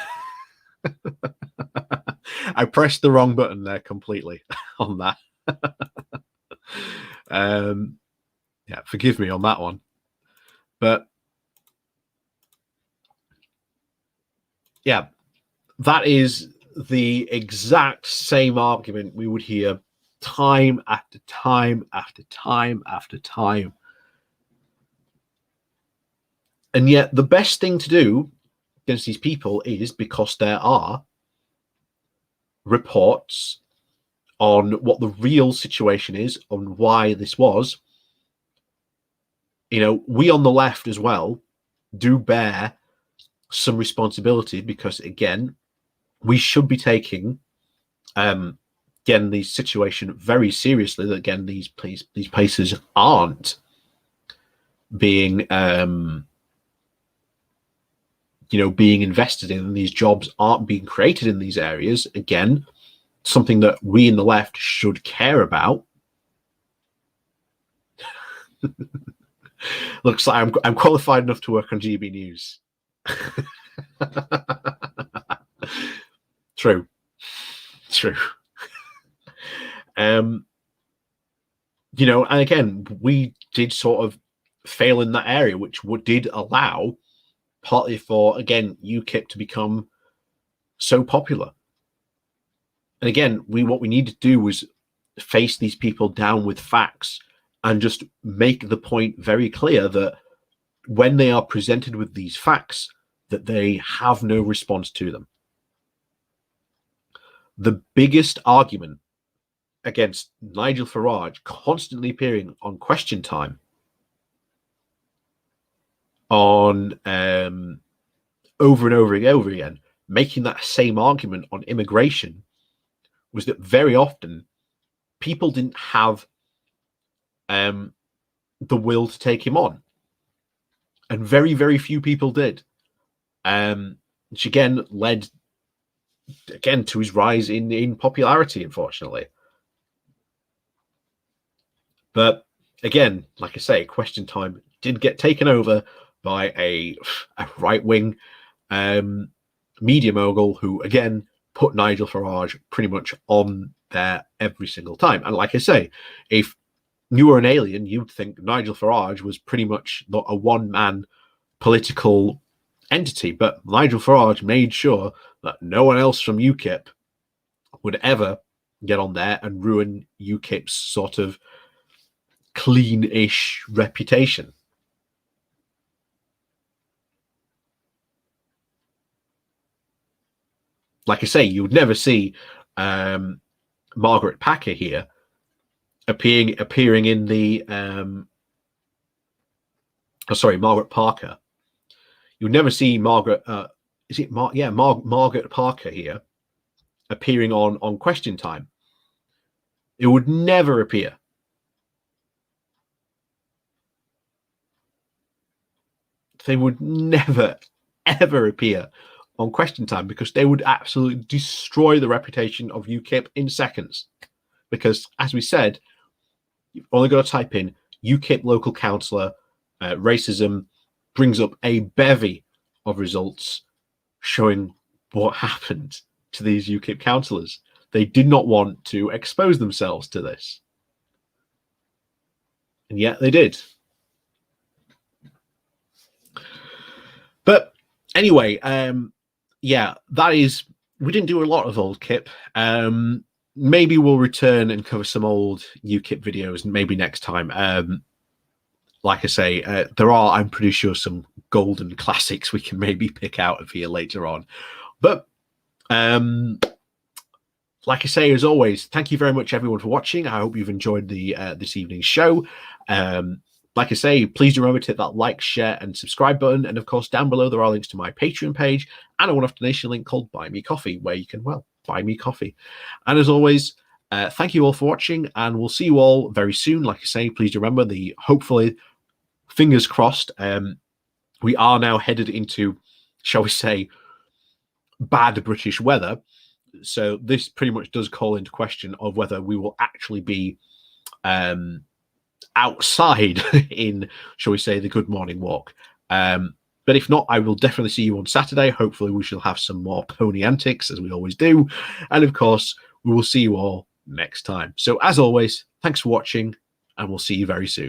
I pressed the wrong button there completely on that. Yeah, forgive me on that one. But yeah, that is the exact same argument we would hear time after time after time after time. And yet the best thing to do against these people is, because there are reports on what the real situation is, on why this was, you know, we on the left as well do bear some responsibility, because again, we should be taking again the situation very seriously, that again these places aren't being you know, being invested in, and these jobs aren't being created in these areas. Again, something that we in the left should care about. Looks like I'm qualified enough to work on GB News. True. You know, and again, we did sort of fail in that area, which did allow partly for, again, UKIP to become so popular. And again, what we needed to do was face these people down with facts and just make the point very clear that when they are presented with these facts, that they have no response to them. The biggest argument against Nigel Farage constantly appearing on Question Time, on over and over again, making that same argument on immigration was that very often people didn't have the will to take him on, and very, very few people did, which again led to his rise in popularity, unfortunately. But again, like I say, Question Time did get taken over by a right-wing media mogul who, again, put Nigel Farage pretty much on there every single time. And like I say, if you were an alien, you'd think Nigel Farage was pretty much not a one-man political entity. But Nigel Farage made sure that no one else from UKIP would ever get on there and ruin UKIP's sort of clean-ish reputation. Like I say, you would never see Margaret Packer here appearing in the Margaret Parker. You would never see Margaret Margaret Parker here appearing on Question Time. It would never appear. They would never ever appear on Question Time, because they would absolutely destroy the reputation of UKIP in seconds. Because, as we said, you've only got to type in UKIP local councillor racism, brings up a bevy of results showing what happened to these UKIP councillors. They did not want to expose themselves to this, and yet they did. But anyway, yeah, that is, we didn't do a lot of old KIP. Maybe we'll return and cover some old UKIP videos maybe next time. Like I say, there are, I'm pretty sure, some golden classics we can maybe pick out of here later on. But like I say, as always, thank you very much, everyone, for watching. I hope you've enjoyed the this evening's show. Like I say, please do remember to hit that like, share, and subscribe button. And of course, down below, there are links to my Patreon page and a one-off donation link called Buy Me Coffee, where you can, well, buy me coffee. And as always, thank you all for watching, and we'll see you all very soon. Like I say, please remember, hopefully, fingers crossed, we are now headed into, shall we say, bad British weather. So this pretty much does call into question of whether we will actually be outside in, shall we say, the Good Morning Walk. But if not, I will definitely see you on Saturday. Hopefully we shall have some more pony antics, as we always do. And of course, we will see you all next time. So as always, thanks for watching, and we'll see you very soon.